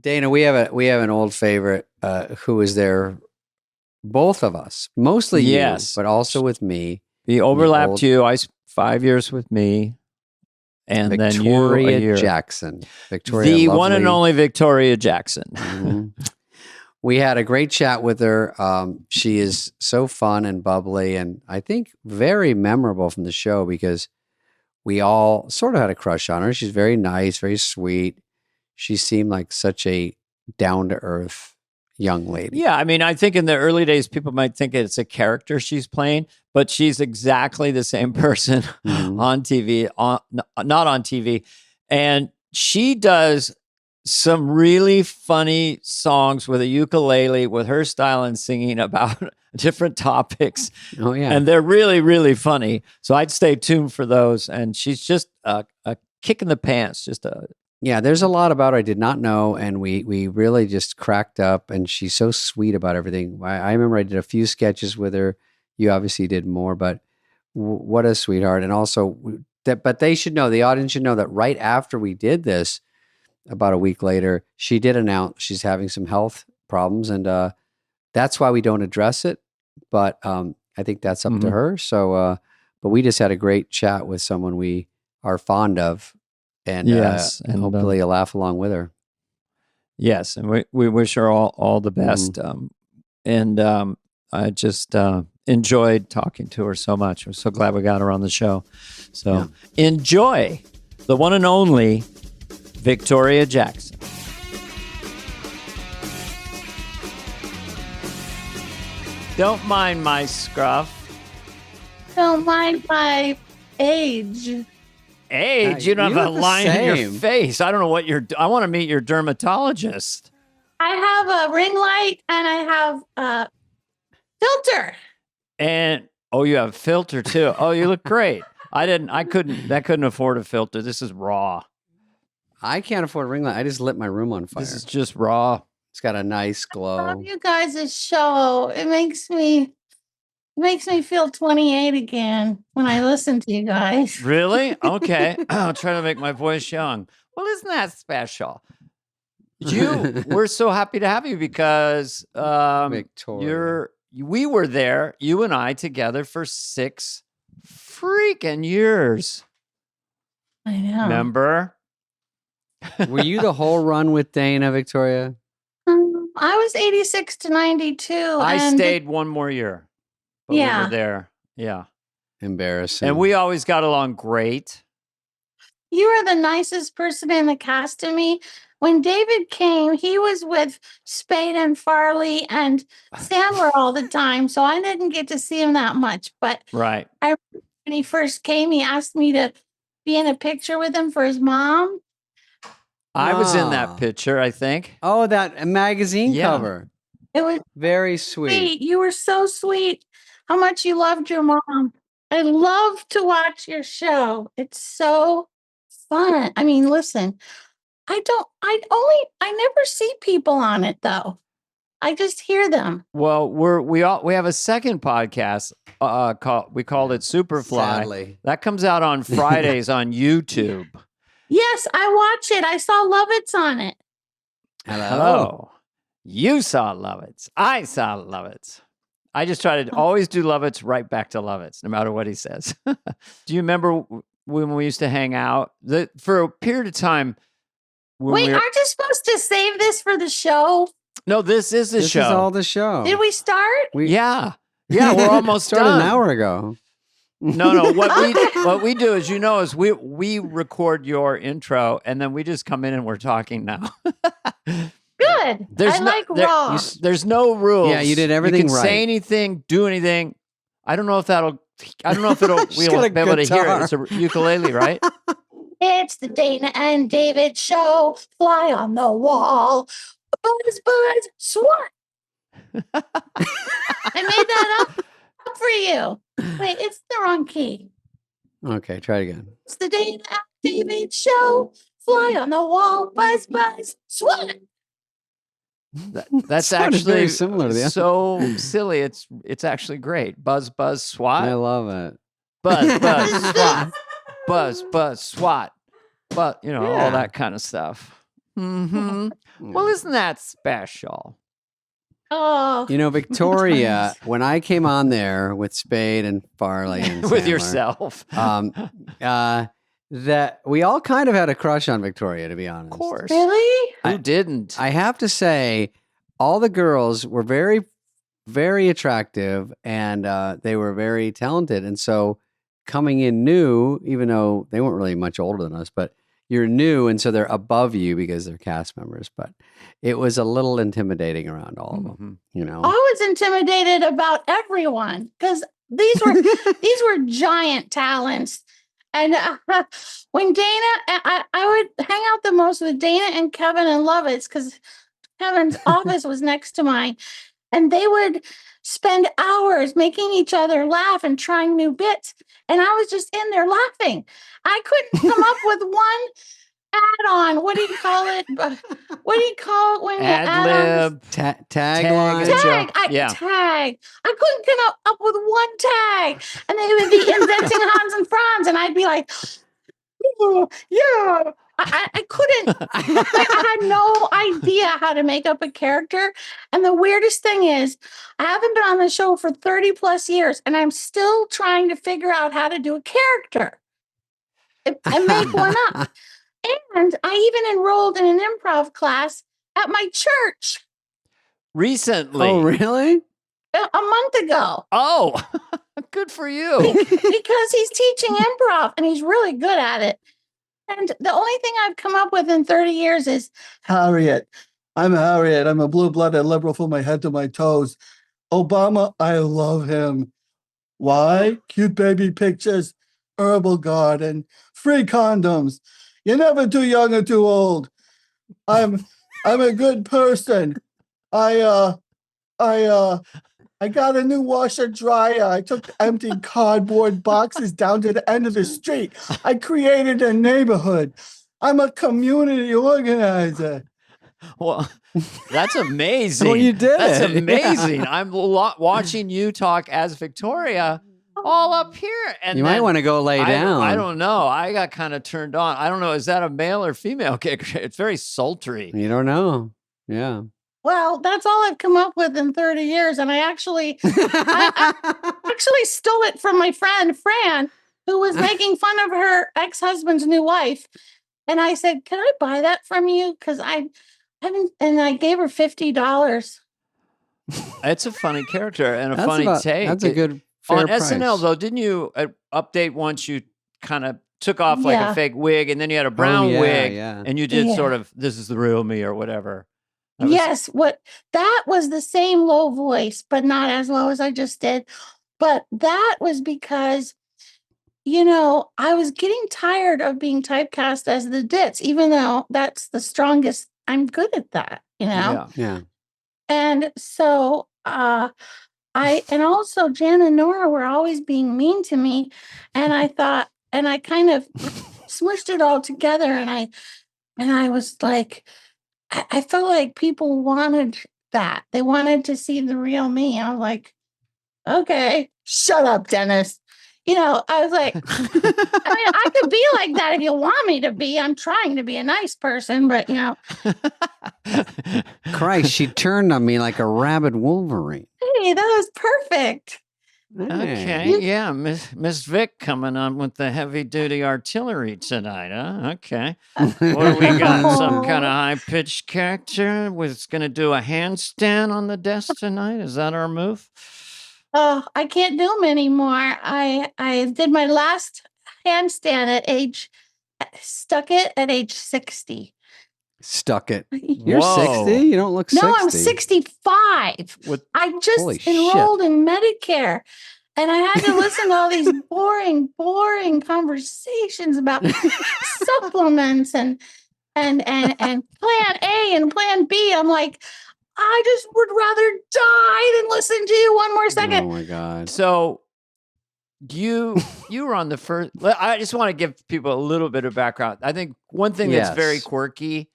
Dana, we have an old favorite who was there, both of us, mostly you, but also with me. The overlapped you. 5 years with me, and then you a year. Jackson. Victoria, the lovely. one and only Victoria Jackson. Mm-hmm. We had a great chat with her. She is so fun and bubbly, and I think very memorable from the show because we all sort of had a crush on her. She's very nice, very sweet. She seemed like such a down-to-earth young lady. Yeah, I mean, I think in the early days, people might think it's a character she's playing, but she's exactly the same person on TV, not on TV. And she does some really funny songs with a ukulele with her style and singing about different topics. Oh, yeah. And they're really, really funny. So I'd stay tuned for those. And she's just a kick in the pants, Yeah, there's a lot about her I did not know, and we really just cracked up, and she's so sweet about everything. I remember I did a few sketches with her. You obviously did more, but what a sweetheart. And also, but they should know, the audience should know that right after we did this, about a week later, she did announce she's having some health problems, and that's why we don't address it. But I think that's up to her. So, but we just had a great chat with someone we are fond of. And, and hopefully you'll laugh along with her. Yes, and we wish her all the best. And I just enjoyed talking to her so much. I'm so glad we got her on the show. So enjoy the one and only Victoria Jackson. Don't mind my scruff. Don't mind my age. Age? You don't have a line in your face. I don't know what I want to meet your dermatologist. I have a ring light and I have a filter. And you have a filter too. Oh, you look great. I couldn't afford a filter. This is raw. I can't afford a ring light. I just lit my room on fire. This is just raw. It's got a nice glow. I love you guys' show. It makes me feel 28 again when I listen to you guys. Really? Okay. I'll try to make my voice young. Well, isn't that special? We're so happy to have you because Victoria. We were there, you and I, together for 6 freaking years. I know. Remember? Were you the whole run with Dana, Victoria? I was 86 to 92. I stayed one more year. But we were there. Yeah. Embarrassing. And we always got along great. You are the nicest person in the cast to me. When David came, he was with Spade and Farley and Sandler all the time, so I didn't get to see him that much. But right. when he first came, he asked me to be in a picture with him for his mom. I was in that picture, I think. Oh, that magazine cover. It was very sweet. You were so sweet. How much you loved your mom. I love to watch your show. It's so fun. I mean, listen, I never see people on it though. I just hear them. Well, we have a second podcast we called it Superfly. Sadly. That comes out on Fridays on YouTube. Yes, I watch it. I saw Lovitz on it. Hello. You saw Lovitz. I saw Lovitz. I just try to always do Lovitz right back to Lovitz, no matter what he says. Do you remember when we used to hang out? For a period of time. Wait, aren't you supposed to save this for the show? No, this is the show. This is all the show. Did we start? Yeah, we're almost started done. An hour ago. No. What we do is we record your intro and then we just come in and we're talking now. Good. Raw. There's no rules. Yeah, you did everything right. You can say anything, do anything. I don't know if we'll be able to hear it. It's a ukulele, right? It's the Dana and David show. Fly on the wall. Buzz, swat. I made that up for you. Wait, it's the wrong key. Okay, try it again. It's the Dana and David show. Fly on the wall. Buzz, swat. That's actually very similar to the so silly. It's actually great. Buzz, swat. I love it. Buzz, swat. Buzz, swat. But all that kind of stuff. Mm-hmm. Well, isn't that special? Oh, Victoria, when I came on there with Spade and Farley and With Sandler, yourself. that we all kind of had a crush on Victoria, to be honest. Of course. really? Who didn't? I have to say, all the girls were very, very attractive, and they were very talented. And so coming in new, even though they weren't really much older than us, but you're new, and so they're above you because they're cast members. But it was a little intimidating around all of them, I was intimidated about everyone because these were giant talents. And when Dana, I would hang out the most with Dana and Kevin and Lovitz because Kevin's office was next to mine. And they would spend hours making each other laugh and trying new bits. And I was just in there laughing. I couldn't come up with one add-on. What do you call it? What do you call it when you add Ad-lib. Tagline. Tag. Tag. I couldn't come up with one tag. And they would be inventing Hans and Franz. And I'd be like, oh, yeah. I couldn't. I had no idea how to make up a character. And the weirdest thing is, I haven't been on the show for 30 plus years, and I'm still trying to figure out how to do a character and make one up. And I even enrolled in an improv class at my church. Recently. Oh, really? A month ago. Oh, good for you. Because he's teaching improv, and he's really good at it. And the only thing I've come up with in 30 years is Harriet. I'm Harriet. I'm a blue-blooded liberal from my head to my toes. Obama, I love him. Why? Cute baby pictures, herbal garden, free condoms. You're never too young or too old. I'm a good person. I got a new washer dryer. I took empty cardboard boxes down to the end of the street. I created a neighborhood. I'm a community organizer. Well, that's amazing. Well, you did That's it. amazing. Yeah. I'm watching you talk as Victoria all up here. And You might want to go lay down. I don't know. I got kind of turned on. I don't know. Is that a male or female kicker? It's very sultry. You don't know. Yeah. well, that's all I've come up with in 30 years. And I actually stole it from my friend, Fran, who was making fun of her ex-husband's new wife. And I said, can I buy that from you? Because I haven't, and I gave her $50. It's a funny character and a That's funny about- take. That's a good fair On price. SNL, though, didn't you update once you kind of took off like a fake wig and then you had a brown wig and you did sort of, this is the real me or whatever. Yes, that was the same low voice, but not as low as I just did. But that was because, I was getting tired of being typecast as the ditz, even though that's the strongest. I'm good at that, Yeah. And so and also Jan and Nora were always being mean to me. And I thought, and I kind of smushed it all together. And I was like, I felt like people wanted that. They wanted to see the real me. I was like, okay, shut up, Dennis. I was like, I could be like that if you want me to be. I'm trying to be a nice person, but Christ, she turned on me like a rabid Wolverine. Hey, that was perfect. Okay, yeah, Miss Vic coming on with the heavy-duty artillery tonight, huh? Okay. What do we got? Some kind of high-pitched character was going to do a handstand on the desk tonight? Is that our move? Oh, I can't do them anymore. I did my last handstand stuck it at age 60. Stuck it. You're Whoa. 60? You don't look 60. No, I'm 65. I just Holy enrolled in Medicare, and I had to listen to all these boring conversations about supplements and Plan A and Plan B. I'm like, I just would rather die than listen to you one more second. Oh my God. So you were on the first. I just want to give people a little bit of background. I think one thing that's very quirky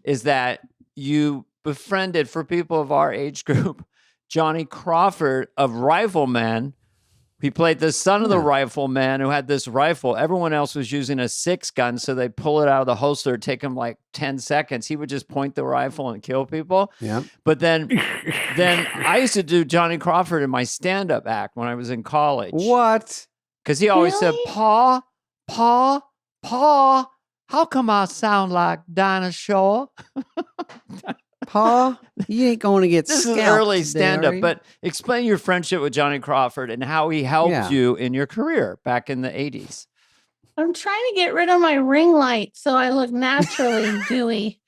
is that you befriended, for people of our age group, Johnny Crawford of Rifleman, He played the son of the rifleman who had this rifle. Everyone else was using a 6-gun, so they'd pull it out of the holster, take him like 10 seconds. He would just point the rifle and kill people. Yeah. But then I used to do Johnny Crawford in my stand-up act when I was in college. What? Because he always said, Really? Pa, Pa, Pa, how come I sound like dinosaur? Pa, you ain't going to get This is scalped early today, stand-up, are you? but explain your friendship with Johnny Crawford and how he helped Yeah. you in your career back in the 80s. I'm trying to get rid of my ring light so I look naturally dewy.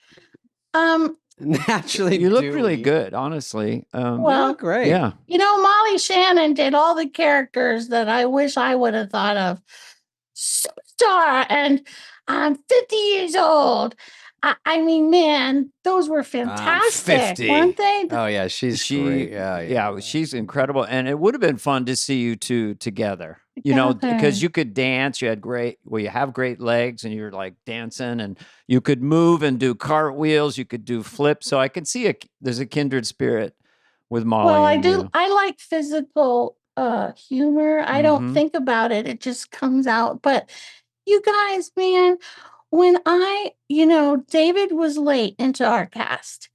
Naturally, You look dewy. really good, honestly. You Well, look great. Yeah. you know, Molly Shannon did all the characters that I wish I would have thought of. Superstar, and I'm 50 years old. I mean, man, those were fantastic, 50. weren't they? Oh yeah, she's great. Yeah. She's incredible. And it would have been fun to see you two together, you know, Together. because you could dance. You had you have great legs and you're like dancing and you could move and do cartwheels. You could do flips. So I can see there's a kindred spirit with Molly. Well, I and do. you. I like physical humor. I don't Mhm. think about it. It just comes out. But you guys, man, when David was late into our cast.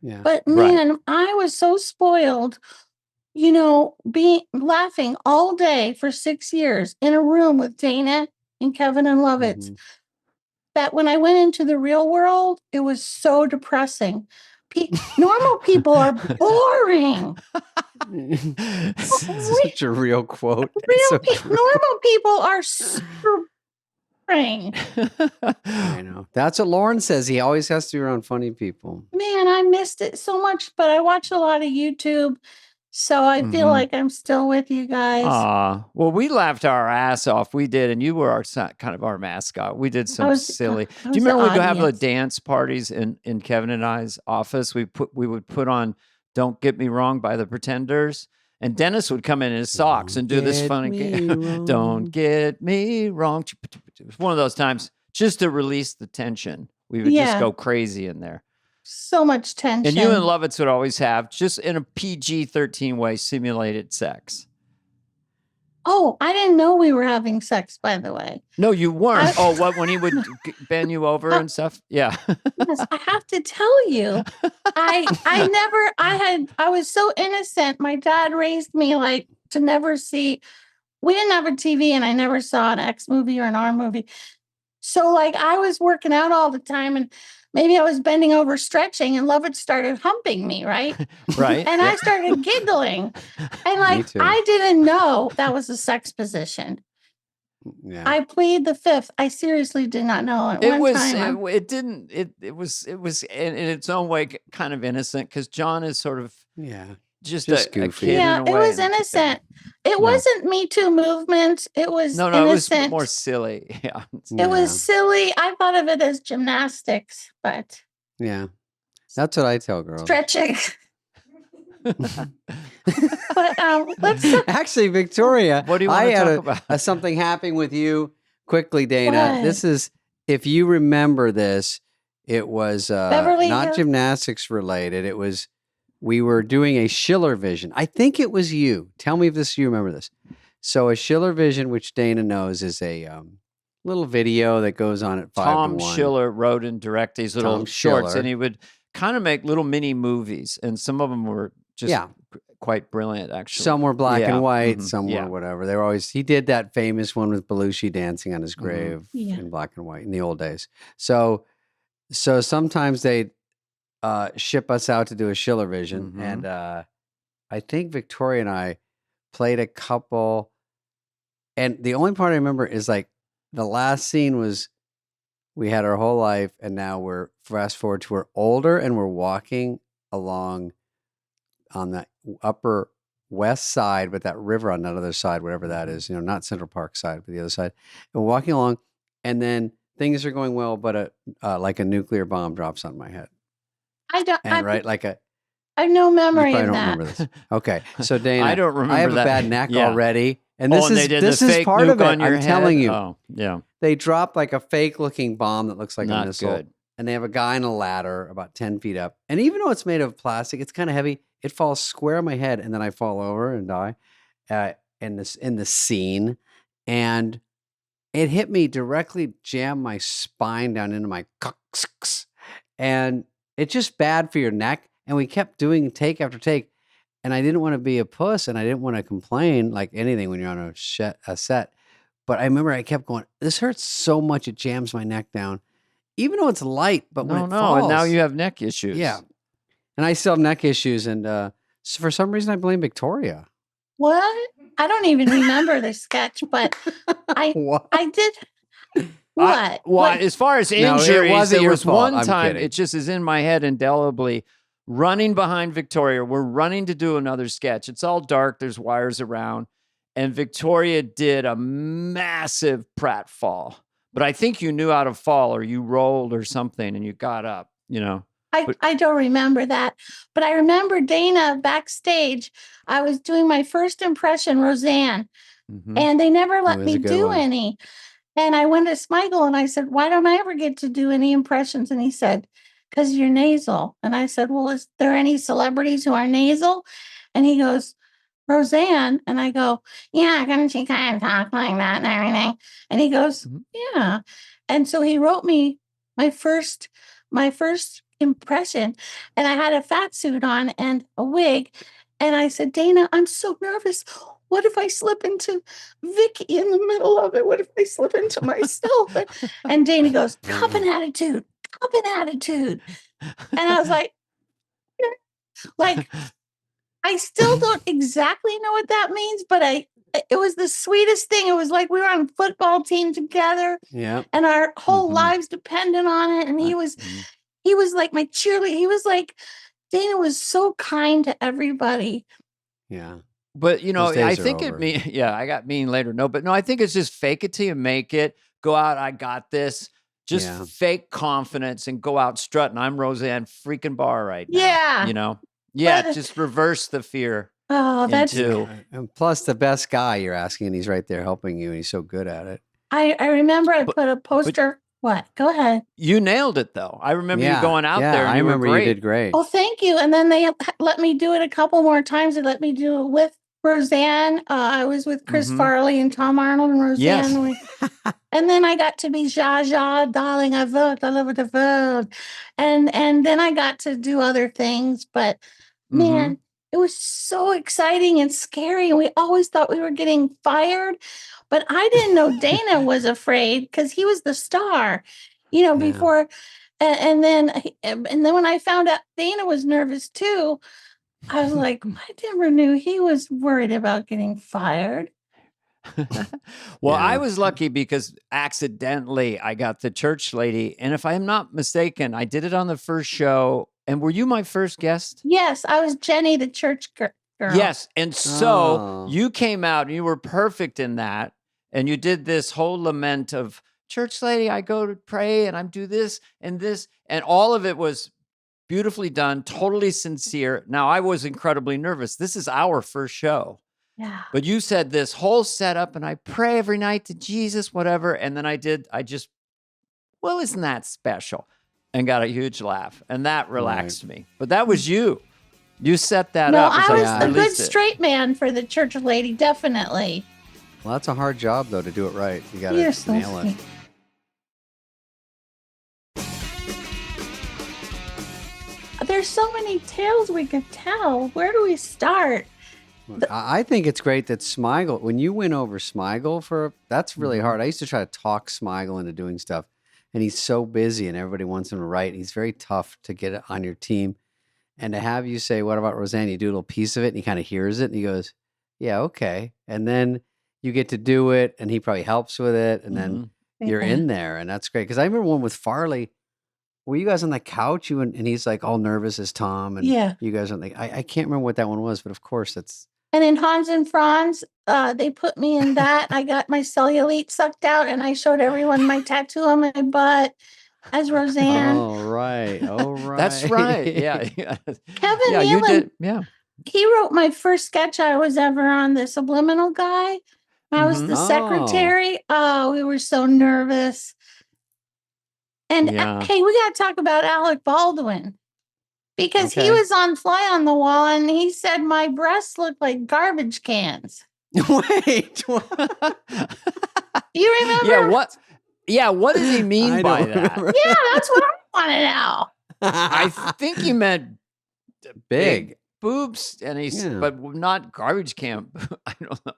Yeah. But Right. man, I was so spoiled, being laughing all day for 6 years in a room with Dana and Kevin and Lovitz, Mhm. that when I went into the real world, it was so depressing. Normal people are boring. Such a real quote. It's so true. Normal people are super boring. I know. That's what Lauren says. He always has to be around funny people. Man, I missed it so much, but I watch a lot of YouTube, so I feel Mhm. like I'm still with you guys. Well, we laughed our ass off. We did, and you were kind of our mascot. We did some silly. Do you remember we'd go have the dance parties in Kevin and I's office? We would put on "Don't Get Me Wrong" by the Pretenders, and Dennis would come in his socks and do this funny game. Don't get me wrong. It was one of those times just to release the tension. We would just go crazy in there. So much tension. And you and Lovitz would always have, just in a PG-13 way, simulated sex. Oh, I didn't know we were having sex, by the way. No, you weren't. When he would bend you over and stuff? Yeah. Yes, I have to tell you, I was so innocent. My dad raised me like to never see, we didn't have a TV and I never saw an X movie or an R movie. So like I was working out all the time and maybe I was bending over stretching and Lovett started humping me, right? Right. And I started giggling. And like I didn't know that was a sex position. Yeah. I plead the fifth. I seriously did not know. It was in its own way kind of innocent because John is sort of just a goofy. kid in a way. It was innocent. It wasn't Me Too movement. It was innocent. It was more silly. Yeah. It was silly. I thought of it as gymnastics, but yeah, that's what I tell girls. Stretching. But let's actually, Victoria, what do you want to talk about? Something happening with you quickly, Dana. What? This is, if you remember this, it was not gymnastics related. It was, we were doing a Schiller Vision. I think it was you. Tell me if you remember this. So a Schiller Vision, which Dana knows, is a little video that goes on at 5 to 1. Tom Schiller wrote and directed these little shorts, and he would kind of make little mini movies, and some of them were just quite brilliant, actually. Some were black and white, some were whatever. They were always, he did that famous one with Belushi dancing on his grave in black and white in the old days. So sometimes they'd ship us out to do a Schiller Vision, and I think Victoria and I played a couple, and the only part I remember is like the last scene was we had our whole life, and now we're fast forward to we're older and we're walking along on the upper west side, but that river on that other side, whatever that is, not Central Park side, but the other side. And we're walking along, and then things are going well, but like a nuclear bomb drops on my head. I have no memory of don't that. remember this. Okay, so Dana, I don't remember. I have that. a bad neck already, and this is part of it. I'm telling you. Oh, yeah. They dropped like a fake-looking bomb that looks like Not a missile, good. and they have a guy in a ladder about 10 feet up. And even though it's made of plastic, it's kind of heavy. It falls square on my head, and then I fall over and die. in the scene, and it hit me directly, jammed my spine down into my coccyx, and it's just bad for your neck. And we kept doing take after take, and I didn't want to be a puss, and I didn't want to complain like anything when you're on a set. But I remember I kept going, this hurts so much, it jams my neck down, even though it's light. But when it falls, and now you have neck issues. Yeah, and I still have neck issues, and so for some reason I blame Victoria. What? I don't even remember the sketch, but I did. What? Well, as far as injuries, wasn't there your was fault. one I'm time, kidding. it just is in my head indelibly, running behind Victoria. We're running to do another sketch. It's all dark. There's wires around. And Victoria did a massive pratfall. But I think you knew how to fall, or you rolled or something and you got up, you know. I don't remember that, but I remember Dana backstage. I was doing my first impression, Roseanne, and they never let me do any. And I went to Smigel and I said, why don't I ever get to do any impressions? And he said, because you're nasal. And I said, well, is there any celebrities who are nasal? And he goes, Roseanne. And I go, yeah, can't she kind of talk like that and everything? And he goes, yeah. And so he wrote me my first impression, and I had a fat suit on and a wig. And I said, Dana, I'm so nervous. What if I slip into Vicky in the middle of it? What if I slip into myself? And Dana goes, cop an attitude. And I was like, I still don't exactly know what that means, but it was the sweetest thing. It was like we were on a football team together, and our whole lives depended on it. And he was like my cheerleader. He was like, Dana was so kind to everybody. Yeah. But, you know, I think I got mean later. No, I think it's just fake it till you make it. Go out. I got this. Just fake confidence and go out strutting. I'm Roseanne freaking Barr right now. Yeah. You know? Yeah. Just reverse the fear. Oh, that's and plus the best guy you're asking, and he's right there helping you, and he's so good at it. I remember I put a poster. What? Go ahead. You nailed it, though. I remember you going out there. And I remember you did great. Oh, thank you. And then they let me do it a couple more times. They let me do it with Roseanne. I was with Chris Farley and Tom Arnold and Roseanne. Yes. And then I got to be Zsa Zsa, darling, I vote, I love the vote. And then I got to do other things. But man, it was so exciting and scary. And we always thought we were getting fired. But I didn't know Dana was afraid because he was the star, you know, before. And then when I found out Dana was nervous too, I was like, I never knew he was worried about getting fired. Well, I was lucky because accidentally I got the church lady. And if I'm not mistaken, I did it on the first show. And were you my first guest? Yes, I was Jenny, the church girl. Yes. And so you came out and you were perfect in that. And you did this whole lament of, church lady, I go to pray and I do this. And all of it was beautifully done, totally sincere. Now, I was incredibly nervous. This is our first show. Yeah. But you said this whole setup, and I pray every night to Jesus, whatever. And then isn't that special? And got a huge laugh. And that relaxed me. But that was you. You set that up. No, I was a good straight man for the church lady, definitely. Well, that's a hard job, though, to do it right. You got to nail it. There's so many tales we could tell. Where do we start? I think it's great that Smigel, when you win over Smigel that's really hard. I used to try to talk Smigel into doing stuff, and he's so busy and everybody wants him to write. He's very tough to get on your team. And to have you say, what about Roseanne? You do a little piece of it and he kind of hears it and he goes, yeah, okay. And then you get to do it and he probably helps with it. And then you're in there, and that's great. Because I remember one with Farley. Were you guys on the couch? And he's like all nervous as Tom. And you guys on I can't remember what that one was, but of course that's. And in Hans and Franz, they put me in that. I got my cellulite sucked out and I showed everyone my tattoo on my butt as Roseanne. Oh, right. Oh, right. That's right. Yeah. Kevin Nealon, you did. Yeah. He wrote my first sketch I was ever on, the subliminal guy. I was the secretary. Oh, we were so nervous. And hey, we got to talk about Alec Baldwin. Because he was on Fly on the Wall and he said my breasts looked like garbage cans. Wait. You remember? Yeah, what? Yeah, what does he mean I by don't that? remember. Yeah, that's what I want to know. I think he meant Big. boobs, and he's Yeah. but not garbage can. I don't know.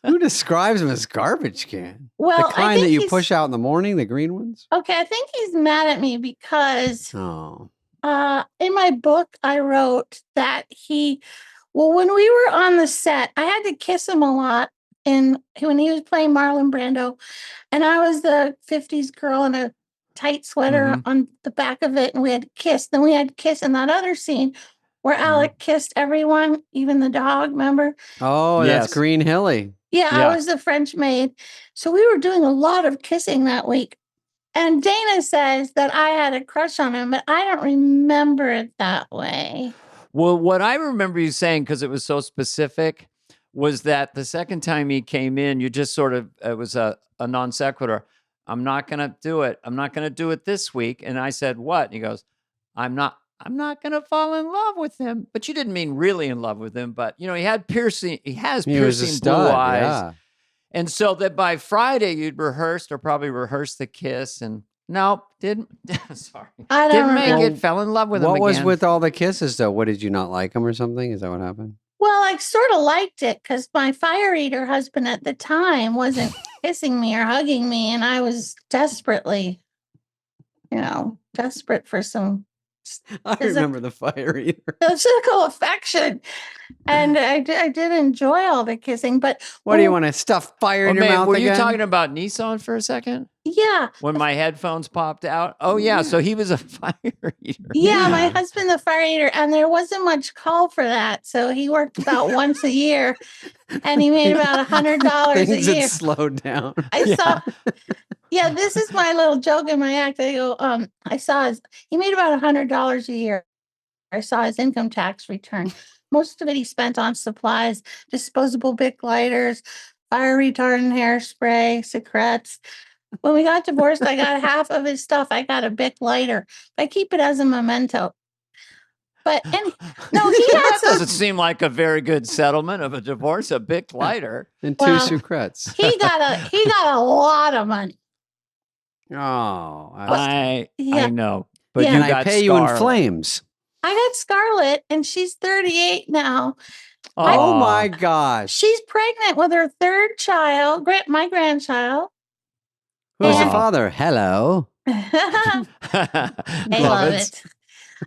Who describes them as garbage can? Well, The I kind that think you he's- push out in the morning, the green ones? Okay, I think he's mad at me because Oh. in my book I wrote that when we were on the set, I had to kiss him a lot when he was playing Marlon Brando, and I was the 50s girl in a tight sweater on the back of it, and we had to kiss. Then we had to kiss in that other scene where Alec kissed everyone, even the dog, remember? Oh, Yes. that's Green Hilly. Yeah, Yeah. I was the French maid. So we were doing a lot of kissing that week. And Dana says that I had a crush on him, but I don't remember it that way. Well, what I remember you saying, because it was so specific, was that the second time he came in, you just sort of, it was a non sequitur. I'm not going to do it. I'm not going to do it this week. And I said, what? And he goes, I'm not going to fall in love with him. But you didn't mean really in love with him. But, he has He was a piercing stud, blue eyes. yeah. And so that by Friday, you'd rehearsed or probably rehearsed the kiss. And no, didn't. Sorry. I don't Didn't make remember. it. Fell in love with him What was again. with all the kisses, though? What, did you not like him or something? Is that what happened? Well, I sort of liked it because my fire eater husband at the time wasn't kissing me or hugging me, and I was desperately, desperate for some I remember the fire eater. physical affection. And I did enjoy all the kissing, but What do you want to stuff fire in your mouth were again? you talking about Nissan for a second? Yeah. When my headphones popped out? Oh, yeah. So he was a fire eater. Yeah, my husband, the fire eater, and there wasn't much call for that. So he worked about once a year and he made about $100 a Things year. had slowed down. Yeah, this is my little joke in my act. I go, he made about $100 a year. I saw his income tax return. Most of it he spent on supplies, disposable Bic lighters, fire retardant hairspray, cigarettes. When we got divorced, I got half of his stuff. I got a Bic lighter. I keep it as a memento. But he had That doesn't seem like a very good settlement of a divorce. A Bic lighter and two sucrets. He got a lot of money. Oh, I know, but Yeah. you and got I pay you in Scarlett. flames. I got Scarlett, and she's 38 now. Oh my gosh! She's pregnant with her third child, my grandchild. Who's the and- father? Hello. I love it.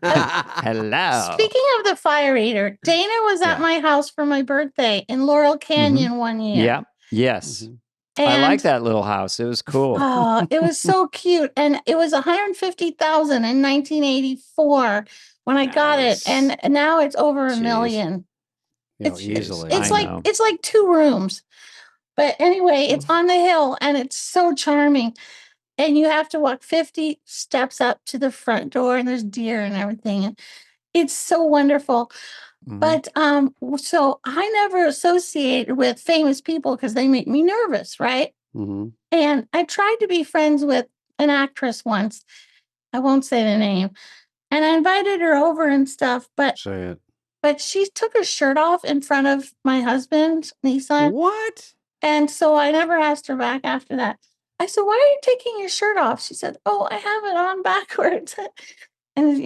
Hello. Speaking of the fire eater, Dana was at my house for my birthday in Laurel Canyon one year. Yeah. Yes. Mhm. I And- like that little house. It was cool. Oh, it was so cute. And it was $150,000 in 1984 when I got it. And now it's over $1 million. Easily. It's like 2 rooms. But anyway, it's on the hill and it's so charming. And you have to walk 50 steps up to the front door, and there's deer and everything. And it's so wonderful. But so I never associated with famous people because they make me nervous, right? Mm-hmm. And I tried to be friends with an actress once. I won't say the name. And I invited her over and stuff, but she took her shirt off in front of my husband, Nissan. What? And so I never asked her back after that. I said, "Why are you taking your shirt off?" She said, "Oh, I have it on backwards." And,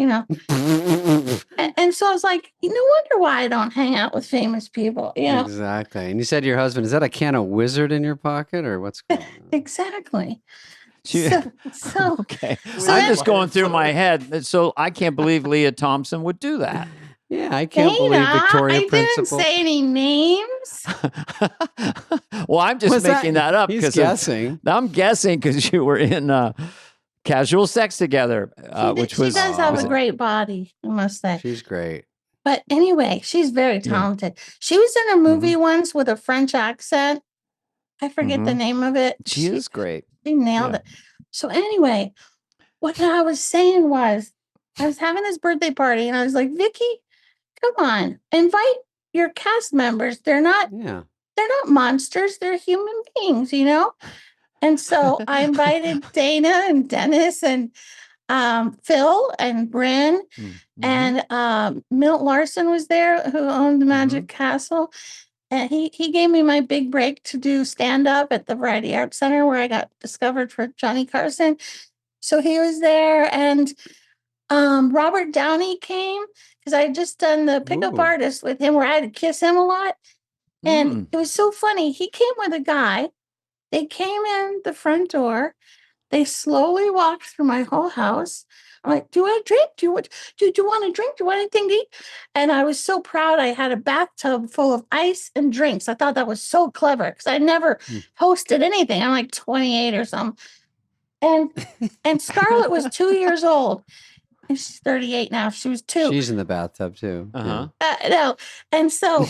and so I was like, no wonder why I don't hang out with famous people. Exactly. And you said to your husband, is that a can of Wizard in your pocket or what's going on? Exactly. Okay. I'm just going through my head. So I can't believe Leah Thompson would do that. Yeah, I can't believe Victoria I Principal. didn't say any names. Well, I'm just making that up. He's guessing. I'm guessing because you were in casual sex together, which she does have a great body, I must say. She's great. But anyway, she's very talented. She was in a movie once with a French accent. I forget the name of it. She is great. She nailed it. So anyway, what I was saying was, I was having this birthday party and I was like, Vicky, come on, invite your cast members. They're not monsters. They're human beings, And so I invited Dana and Dennis and Phil and Bryn and Milt Larson was there, who owned the Magic Castle. And he gave me my big break to do stand-up at the Variety Arts Center where I got discovered for Johnny Carson. So he was there, and Robert Downey came because I had just done the pickup Ooh. artist with him where I had to kiss him a lot. And it was so funny. He came with a guy. They came in the front door. They slowly walked through my whole house. I'm like, do you want a drink? Do you want a drink? Do you want anything to eat? And I was so proud. I had a bathtub full of ice and drinks. I thought that was so clever because I never hosted anything. I'm like 28 or something. And Scarlett was 2 years old. And she's 38 now. She was 2. She's in the bathtub too. Uh-huh. No. And so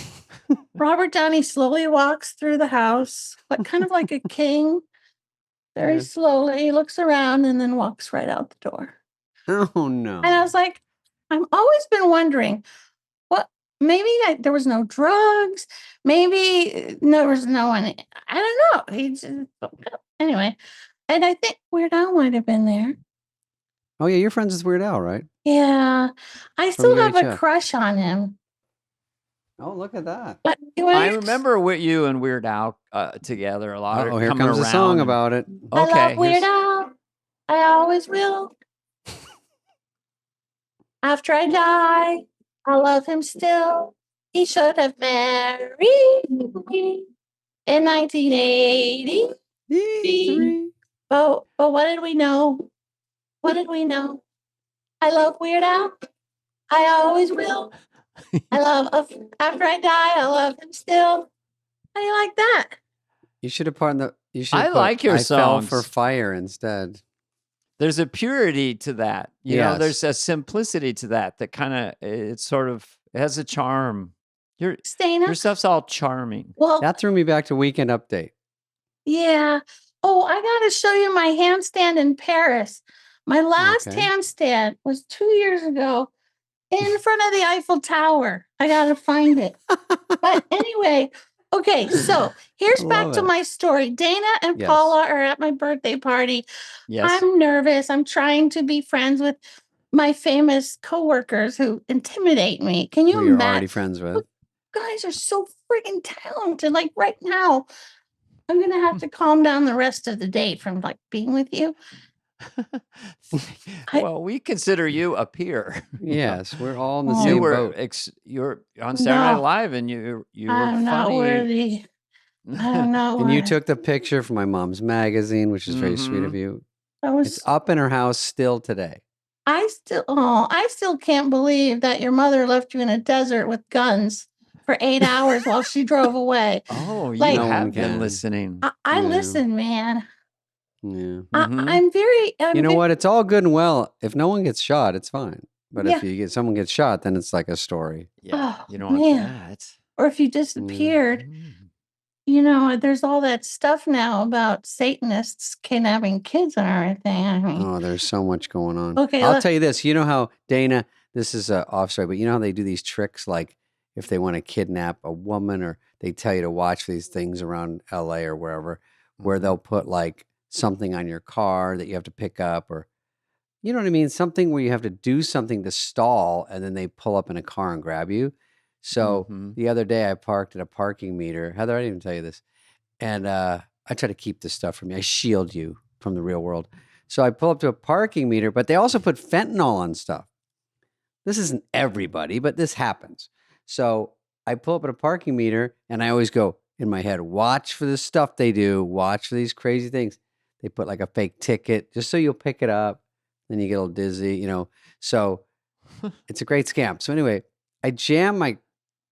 Robert Downey slowly walks through the house, but kind of like a king. Very slowly, looks around and then walks right out the door. Oh no. And I was like, I've always been wondering, maybe there was no drugs. Maybe there was no one. I don't know. He just, anyway. And I think Weird Al might have been there. Oh yeah, you're friends with Weird Al, right? Yeah. I From still have a UHF. crush on him. Oh, look at that. But I remember with you and Weird Al together a lot. Oh, here comes a song about it. I Okay, love Weird Al. I always will. After I die, I love him still. He should have married me in 1980. But what did we know? What did we know? I love Weird Al. I always will. I love after I die, I love him still. How do you like that? You should have put in the. You should. I put, like your I fell songs. for fire instead. There's a purity to that. You know, Yes. there's a simplicity to that kind of, it has a charm. Your Stana? stuff's all charming. Well, That threw me back to Weekend Update. yeah. Oh, I got to show you my handstand in Paris. My last Okay. handstand was 2 years ago in front of the Eiffel Tower. I got to find it. But anyway, okay, so here's back love to it. my story. Dana and Yes. Paula are at my birthday party. Yes. I'm nervous. I'm trying to be friends with my famous coworkers who intimidate me. Can you Who you're imagine? already friends with. You guys are so friggin' talented. Like right now, I'm gonna have to calm down the rest of the day from like being with you. Well, we consider you a peer. Yes, we're all in the Oh. same You were boat. you're on Saturday Night No. Live, and you were I'm not funny. worthy. I don't know. And you why. took the picture from my mom's magazine, which is very sweet of you. That was. It's up in her house still today. I still can't believe that your mother left you in a desert with guns for 8 hours while she drove away. Oh, you Like- No one have been can. listening. I Yeah. listen, man. Yeah. Mhm. I'm very. You know what? It's all good and well. If no one gets shot, it's fine. But Yeah. if Oh, someone gets shot, then it's like a story. Yeah, you don't man. want that. Or if you disappeared. You know, there's all that stuff now about Satanists kidnapping kids and everything. I mean, Oh, there's so much going on. Okay, I'll let- tell you this. You know how, Dana, this is off story, but you know how they do these tricks, like if they want to kidnap a woman, or they tell you to watch these things around LA or wherever, where they'll put like something on your car that you have to pick up, or, you know what I mean? Something where you have to do something to stall, and then they pull up in a car and grab you. So Mhm. the other day I parked at a parking meter. Heather, I didn't even tell you this. And I try to keep this stuff from you. I shield you from the real world. So I pull up to a parking meter, but they also put fentanyl on stuff. This isn't everybody, but this happens. So I pull up at a parking meter, and I always go in my head, watch for the stuff they do. Watch for these crazy things. They put like a fake ticket just so you'll pick it up. Then you get a little dizzy, you know. So it's a great scam. So anyway, I jam my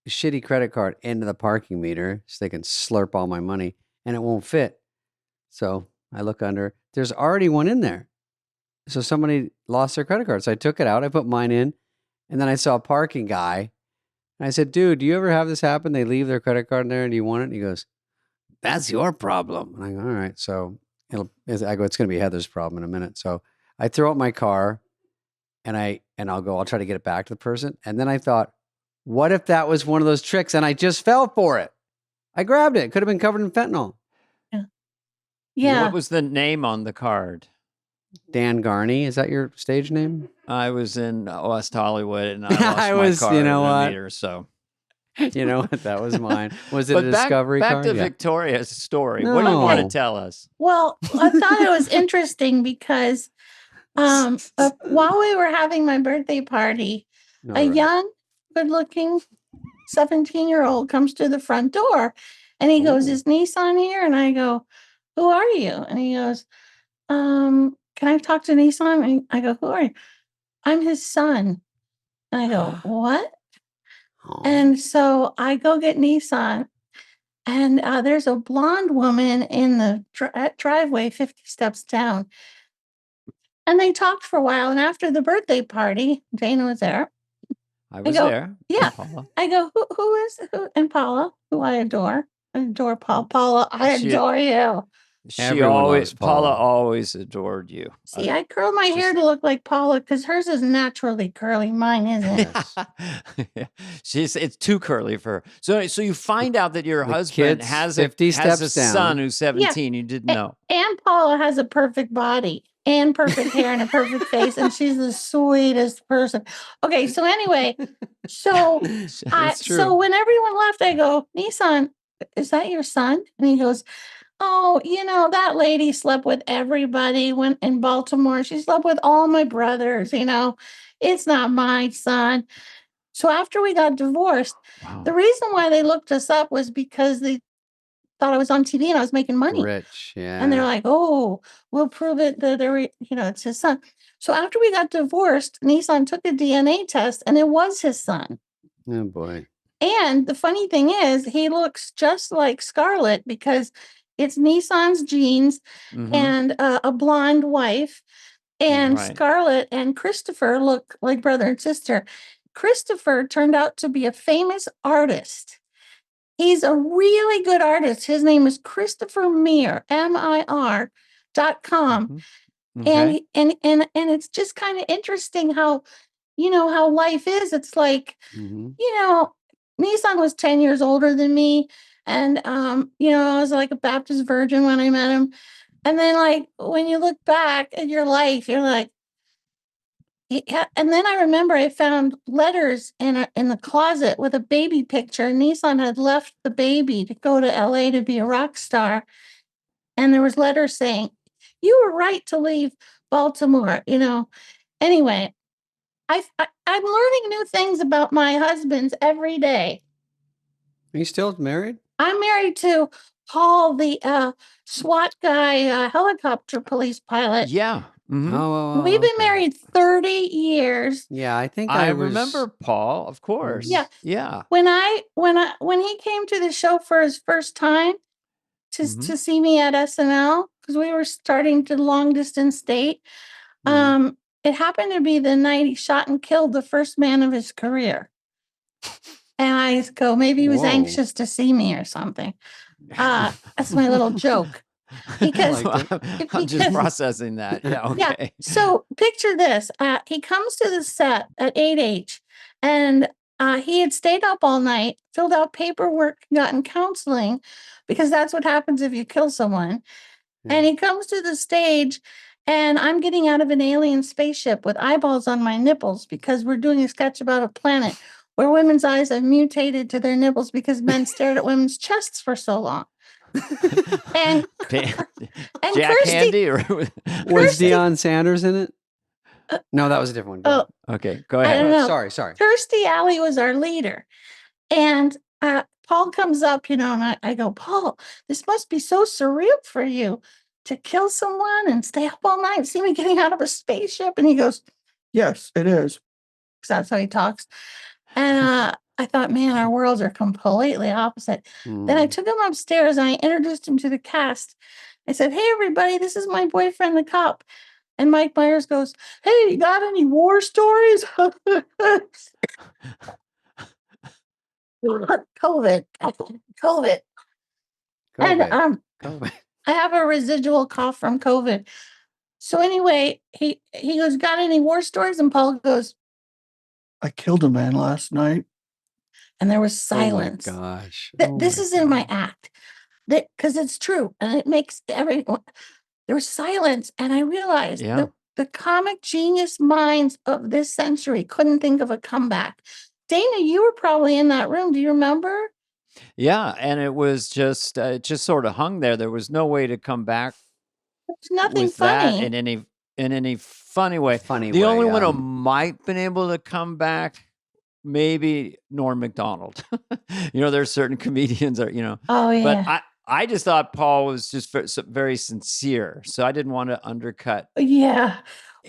shitty credit card into the parking meter so they can slurp all my money, and it won't fit. So I look under. There's already one in there. So somebody lost their credit card. So I took it out. I put mine in, and then I saw a parking guy, and I said, "Dude, do you ever have this happen? They leave their credit card in there, and do you want it?" And he goes, "That's your problem." And I go, "All right." So it's going to be Heather's problem in a minute. So I throw out my car, and I'll try to get it back to the person. And then I thought, what if that was one of those tricks and I just fell for it? I grabbed it. It could have been covered in fentanyl. yeah. What was the name on the card? Dan Garney, is that your stage name? I was in West Hollywood, and I lost I my was- card you know in a what? meter, so You know what? That was mine. Was it a But discovery back card? to Yeah. Victoria's story. What do you want to No. tell us? Well, I thought it was interesting because while we were having my birthday party, All a right. young, good-looking 17-year-old comes to the front door and he goes, Ooh. "Is Nissan here?" And I go, "Who are you?" And he goes, "Can I talk to Nissan?" And I go, "Who are you?" "I'm his son." And I go, "What?" Aw. And so I go get Nissan, and there's a blonde woman in the driveway 50 steps down. And they talked for a while. And after the birthday party, Dana was there. I I was go, there. "Yeah." Paula. I go, who is who? And Paula, who I adore. I adore Paula. Paula, I She- adore you. Everyone loves Paula Paula. always adored you. See, I curl my hair just- to look like Paula because hers is naturally curly. Mine isn't. Yes. It's too curly for her. So you find out that your The husband kid's has 50 a steps son down. who's 17. You didn't know. And Paula has a perfect body and perfect hair and a perfect face, and she's the sweetest person. Okay, so anyway, so It's true. so when everyone left, I go, "Nissan, is that your son?" And he goes, "Oh, that lady slept with everybody when in Baltimore. She slept with all my brothers, It's not my son." So after we got divorced, Wow. the reason why they looked us up was because they thought I was on TV and I was making money. Rich, yeah. And they're like, "Oh, we'll prove it that it's his son." So after we got divorced, Nissan took a DNA test and it was his son. Oh boy. And the funny thing is, he looks just like Scarlett because it's Nissan's genes Mhm. and a blonde wife. And Right. Scarlett and Christopher look like brother and sister. Christopher turned out to be a famous artist. He's a really good artist. His name is Christopher Mir, MIR.com. Mhm. And Okay. and it's just kind of interesting how how life is. It's like, Mhm. Nissan was 10 years older than me. And I was like a Baptist virgin when I met him. And then like when you look back at your life, you're like, yeah. And then I remember I found letters in the closet with a baby picture. Nissan had left the baby to go to LA to be a rock star. And there was letters saying, "You were right to leave Baltimore." Anyway, I'm learning new things about my husbands every day. Are you still married? I'm married to Paul, the SWAT guy, helicopter police pilot. Yeah. Mhm. Oh, We've been okay. married 30 years. Yeah, I think I I was. remember Paul, of course. Yeah. Yeah. When he came to the show for his first time to Mhm. see me at SNL, because we were starting to long distance date, Mhm. it happened to be the night he shot and killed the first man of his career. And I go, maybe he was Whoa. anxious to see me or something. That's my little joke. Because I'm just processing that. Yeah. Okay. Yeah. So picture this. He comes to the set at 8H and he had stayed up all night, filled out paperwork, gotten counseling, because that's what happens if you kill someone. Yeah. And he comes to the stage and I'm getting out of an alien spaceship with eyeballs on my nipples because we're doing a sketch about a planet where women's eyes have mutated to their nipples because men stared at women's chests for so long. And Jack Kirsty, Handy or Was Kirsty- Deion Sanders in it? No, that was a different one. Go oh, ahead. okay, go I ahead. don't know. Sorry. Kirstie Alley was our leader. And Paul comes up, and I go, "Paul, this must be so surreal for you to kill someone and stay up all night and see me getting out of a spaceship." And he goes, "Yes, it is." Because that's how he talks. And I thought, man, our worlds are completely opposite. Then I took him upstairs and I introduced him to the cast. I said, "Hey, everybody, this is my boyfriend, the cop." And Mike Myers goes, "Hey, you got any war stories?" COVID. And COVID. I have a residual cough from COVID. So anyway, he goes, "Got any war stories?" And Paul goes, I killed a man last night. and there was silence. Oh my gosh. This is in my act. Because it's true. And it makes everyone, there was silence. And I realized Yeah. the comic genius minds of this century couldn't think of a comeback. Dana, you were probably in that room. Do you remember? Yeah, and it was just it just sort of hung there. There was no way to come back There's nothing with that funny. in any funny way. Funny The way, only one yeah. who might been able to come back, maybe Norm Macdonald. There's certain comedians are, Oh yeah. but I just thought Paul was just very sincere, so I didn't want to undercut Yeah.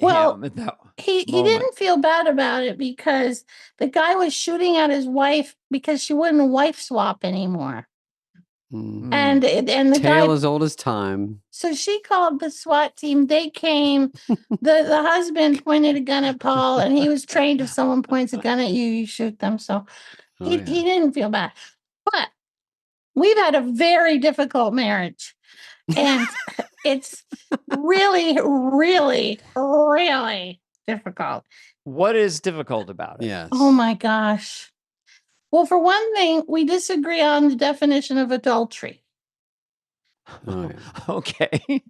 Well, him at that he moment. didn't feel bad about it because the guy was shooting at his wife because she wouldn't wife swap anymore. And the Tale guy, as old as time. so she called the SWAT team. They came. The husband pointed a gun at Paul, and he was trained if someone points a gun at you, you shoot them. So he didn't feel bad. But we've had a very difficult marriage. And it's really, really, really difficult. What is difficult about it? Yes. Oh my gosh. Well, for one thing, we disagree on the definition of adultery. Oh, yeah. Okay.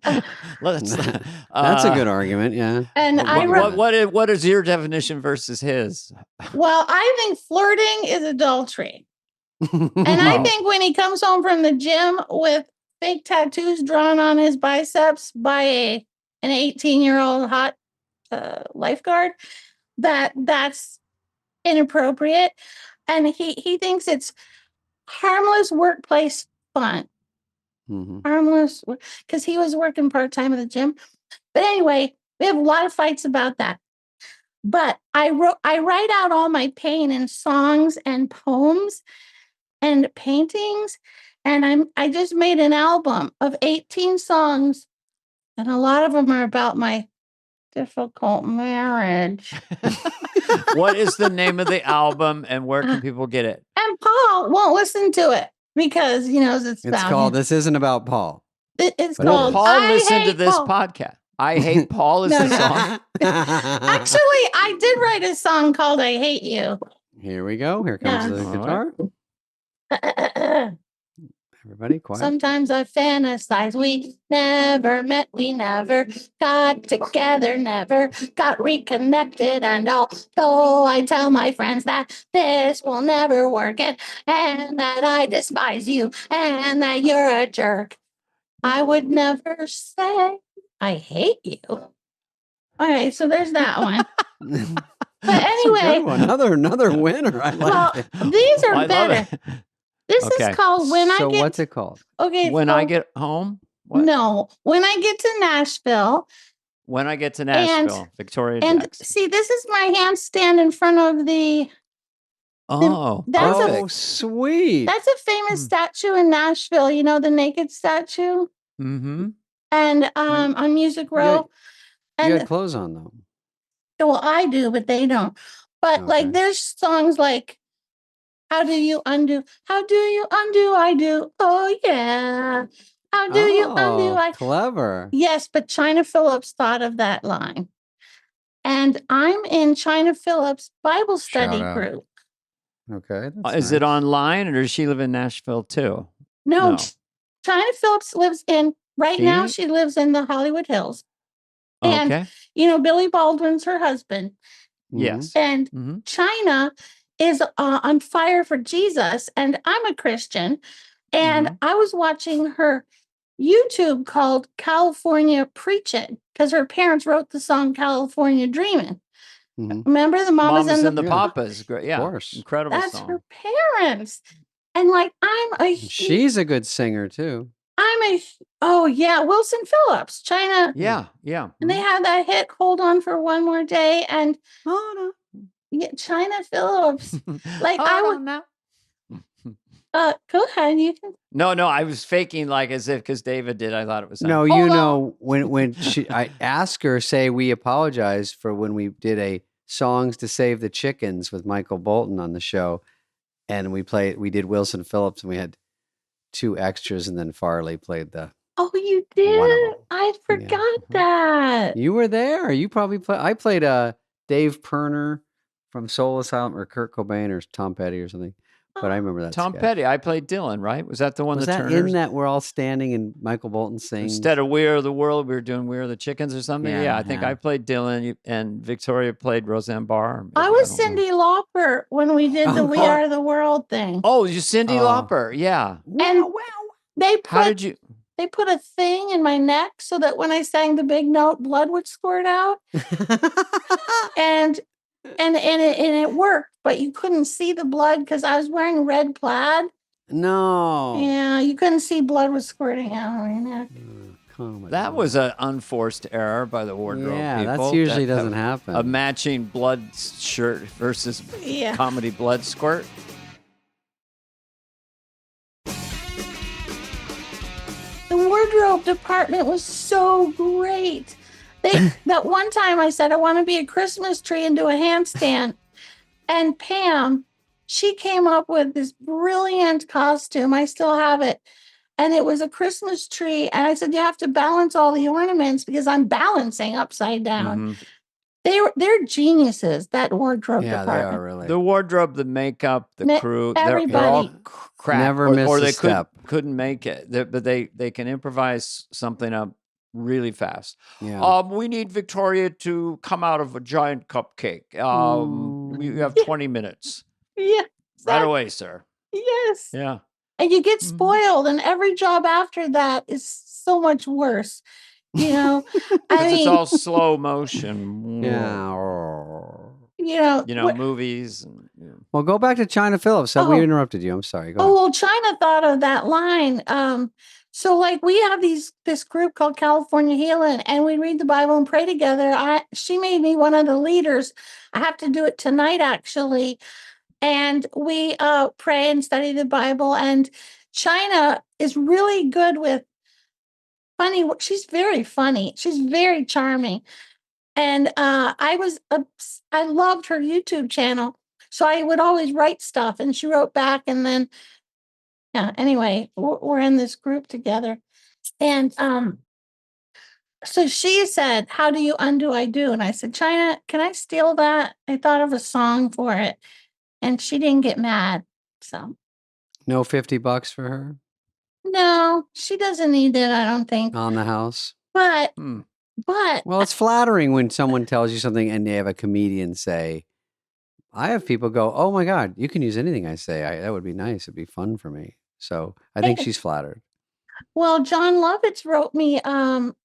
That's a good argument, yeah. And I wrote, what is your definition versus his? well, I think flirting is adultery. And I think when he comes home from the gym with fake tattoos drawn on his biceps by an 18-year-old hot lifeguard, that's inappropriate. And he thinks it's harmless workplace fun. Harmless, because he was working part-time at the gym. But anyway, we have a lot of fights about that. But I write out all my pain in songs and poems and paintings. And I just made an album of 18 songs. And a lot of them are about my difficult marriage. What is the name of the album and where can people get it? And Paul won't listen to it because he knows it's about called him. This Isn't About Paul. It's Well, called Paul I listened to Hate this Paul. podcast. I Hate Paul is the song. Actually, I did write a song called I Hate You. Here we go. Here comes the guitar. Everybody quiet. Sometimes I fantasize we never met, we never got together, never got reconnected. And although I tell my friends that this will never work and that I despise you and that you're a jerk, I would never say I hate you. Okay, so there's that one. But anyway, another winner. I like it. These are better. This is called When I Get... So what's it called? Okay. When I Get Home? What? No. When I Get to Nashville. When I Get to Nashville. Victoria And Jackson. see, this is my handstand in front of the... Sweet. That's a famous statue in Nashville. You know, the naked statue? Mm-hmm. And on Music Row. You had clothes on, though. Well, I do, but they don't. But like, there's songs like... How do you undo? How do you undo? I do. Oh, yeah. How do you undo? Clever. Yes, but China Phillips thought of that line. And I'm in China Phillips' Bible study group. Okay. Is it online or does she live in Nashville too? No. China Phillips lives in, now she lives in the Hollywood Hills. And, Billy Baldwin's her husband. Yes. And China is on fire for Jesus, and I'm a Christian, and I was watching her YouTube called California Preachin' because her parents wrote the song California Dreamin'. Remember the Mamas and the Papas? Great, yeah, of course, incredible. That's song. her parents, and like she's a good singer too. Wilson Phillips, China, yeah, and they had that hit "Hold On for One More Day" and Yeah, China Phillips. Like I would now. Go ahead. You can. No, I was faking like as if because David did. I thought it was. No, when I asked her, say we apologize for when we did a Songs to Save the Chickens with Michael Bolton on the show, and we did Wilson Phillips, and we had 2 extras, and then Farley played the. Oh, you did? I forgot that. You were there. You probably played. I played Dave Perner from Soul Asylum or Kurt Cobain or Tom Petty or something. but I remember that. Tom sketch. Petty. I played Dylan, right? Was that the one? Was the that Turners? in that we're all standing and Michael Bolton sings? Instead of We Are the World, we were doing We Are the Chickens or something. Yeah, I think Yeah. I played Dylan and Victoria played Roseanne Barr. I was Cyndi Lauper when we did the We Are the World thing. Oh, you Cyndi Lauper. Yeah. And they How did you? They put a thing in my neck so that when I sang the big note, blood would squirt out. and it worked, but you couldn't see the blood because I was wearing red plaid. No. Yeah, you couldn't see blood was squirting out of my neck. That was an unforced error by the wardrobe people. Yeah, that usually doesn't happen. A matching blood shirt versus comedy blood squirt. The wardrobe department was so great. That one time I said, I want to be a Christmas tree and do a handstand. And Pam, she came up with this brilliant costume. I still have it. And it was a Christmas tree. And I said, you have to balance all the ornaments because I'm balancing upside down. They're geniuses, that wardrobe department. Yeah, they are really. The wardrobe, the makeup, the crew, they're all crap. Never miss or a they step. Couldn't make it. But they can improvise something up really fast. Yeah. We need Victoria to come out of a giant cupcake. We have 20 minutes. Yeah. Right away, sir. Yes. Yeah. And you get spoiled, and every job after that is so much worse. You know, I mean, it's all slow motion. Yeah. Movies. And, Well, go back to China Phillips. We interrupted you. I'm sorry. Go ahead. Well, China thought of that line. So like we have this group called California Healing, and we read the Bible and pray together. She made me one of the leaders. I have to do it tonight, actually. And we pray and study the Bible. And China is really good with funny. She's very funny. She's very charming. And I loved her YouTube channel. So I would always write stuff, and she wrote back. And then, anyway, we're in this group together. And so she said, how do you undo I do? And I said, China, can I steal that? I thought of a song for it. And she didn't get mad. So no $50 for her? No, she doesn't need it, I don't think. On the house? But well, it's flattering when someone tells you something and they have a comedian say, I have people go, oh my God, you can use anything I say. That would be nice. It'd be fun for me. So I think she's flattered. Well, John Lovitz wrote me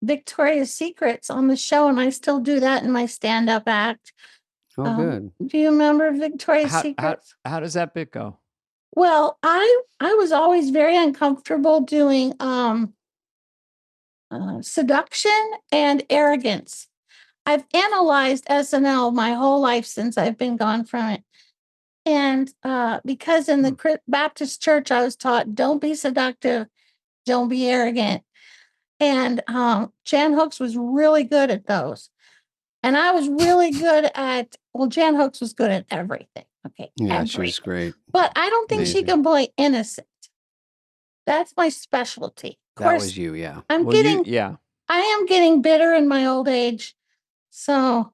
Victoria's Secrets on the show, and I still do that in my stand-up act. Oh, good. Do you remember Victoria's Secrets? How does that bit go? Well, I was always very uncomfortable doing seduction and arrogance. I've analyzed SNL my whole life since I've been gone from it. And because in the Baptist church, I was taught, don't be seductive, don't be arrogant. And Jan Hooks was really good at those. And I was really good at, Jan Hooks was good at everything. Okay. Yeah, everything. she was great. But I don't think she can play innocent. That's my specialty. Of course, that was you, yeah. I am getting bitter in my old age. So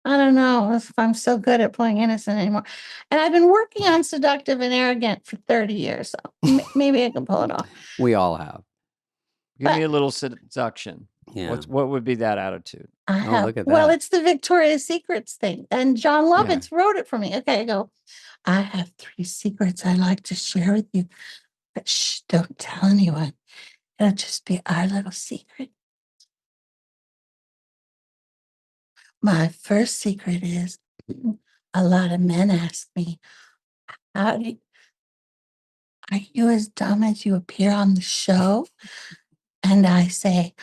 I don't know if I'm so good at playing innocent anymore. And I've been working on seductive and arrogant for 30 years. So maybe I can pull it off. We all have. Give me a little seduction. Yeah. What would be that attitude? Look at that. Well, it's the Victoria's Secrets thing. And John Lovitz wrote it for me. Okay, I go, I have 3 secrets I'd like to share with you. But shh, don't tell anyone. It'll just be our little secret. My first secret is a lot of men ask me, are you as dumb as you appear on the show? And I say,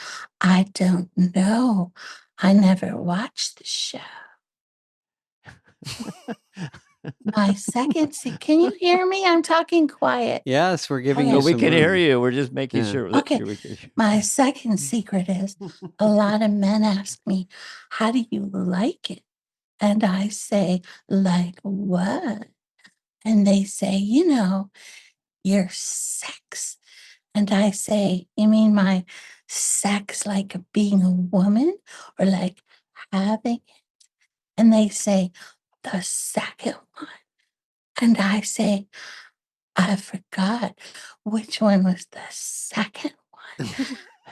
I don't know. I never watched the show. My second secret. Can you hear me? I'm talking quiet. Yes, we're giving you we some can room. hear you. We're just making sure. Okay. Sure we can hear. My second secret is a lot of men ask me, how do you like it? And I say, like what? And they say, your sex. And I say, you mean my sex like being a woman or like having it? And they say, the second one. And I say, I forgot which one was the second one.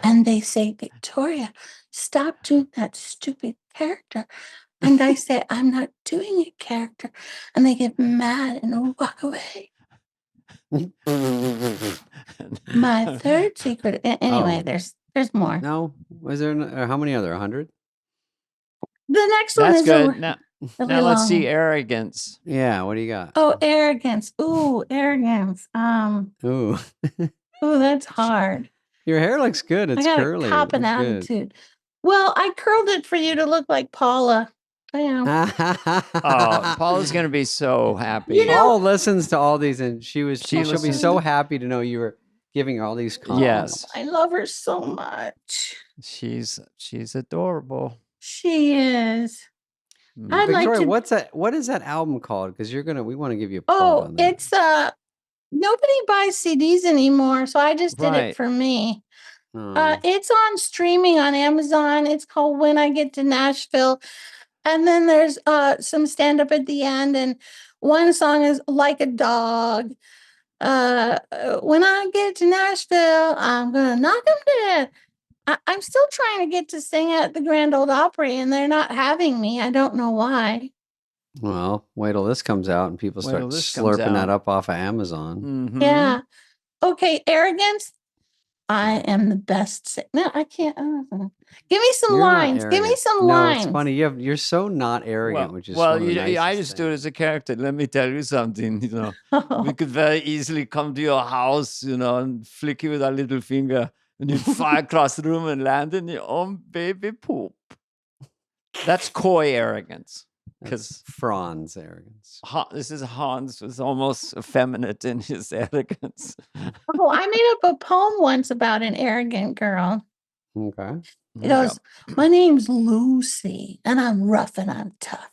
And they say, Victoria, stop doing that stupid character. And I say, I'm not doing a character. And they get mad and walk away. My third secret. Anyway, there's more. No, was there? How many other? 100? The next one That's is good. now let's see arrogance. Yeah, what do you got? Oh, arrogance. Ooh, arrogance. Ooh, Ooh, that's hard. your hair looks good. It's I got curly. a cop and attitude. Well, I curled it for you to look like Paula. I am. Oh, Paula's gonna be so happy. You know- Paul listens to all these, and she'll be listens so to- happy to know you were giving her all these compliments. Yes. I love her so much. She's adorable. She is. Mm. I'd like Victoria, to. what is that album called? Because we want to give you a plug on that. It's nobody buys CDs anymore, so I just did Right. it for me. Oh. It's on streaming on Amazon. It's called When I Get to Nashville. And then there's some stand-up at the end, and one song is Like a Dog. When I get to Nashville, I'm gonna knock them dead. I'm still trying to get to sing at the Grand Ole Opry, and they're not having me. I don't know why. Well, wait till this comes out and people Wait start till this comes slurping that out. up off of Amazon. Mhm. Yeah. Okay, arrogance. I am the best. No, I can't. Give me some You're not lines. Give me arrogant. some No, lines. it's funny. You're so not arrogant, which is well, one of the I nicest just do it things. as a character. Let me tell you something. We could very easily come to your house, and flick you with our little finger, and you'd fly across the room and land in your own baby poop. That's coy arrogance. Because Franz arrogance. this is Hans was almost effeminate in his arrogance. Oh, I made up a poem once about an arrogant girl. Okay. It goes, my name's Lucy, and I'm rough and I'm tough.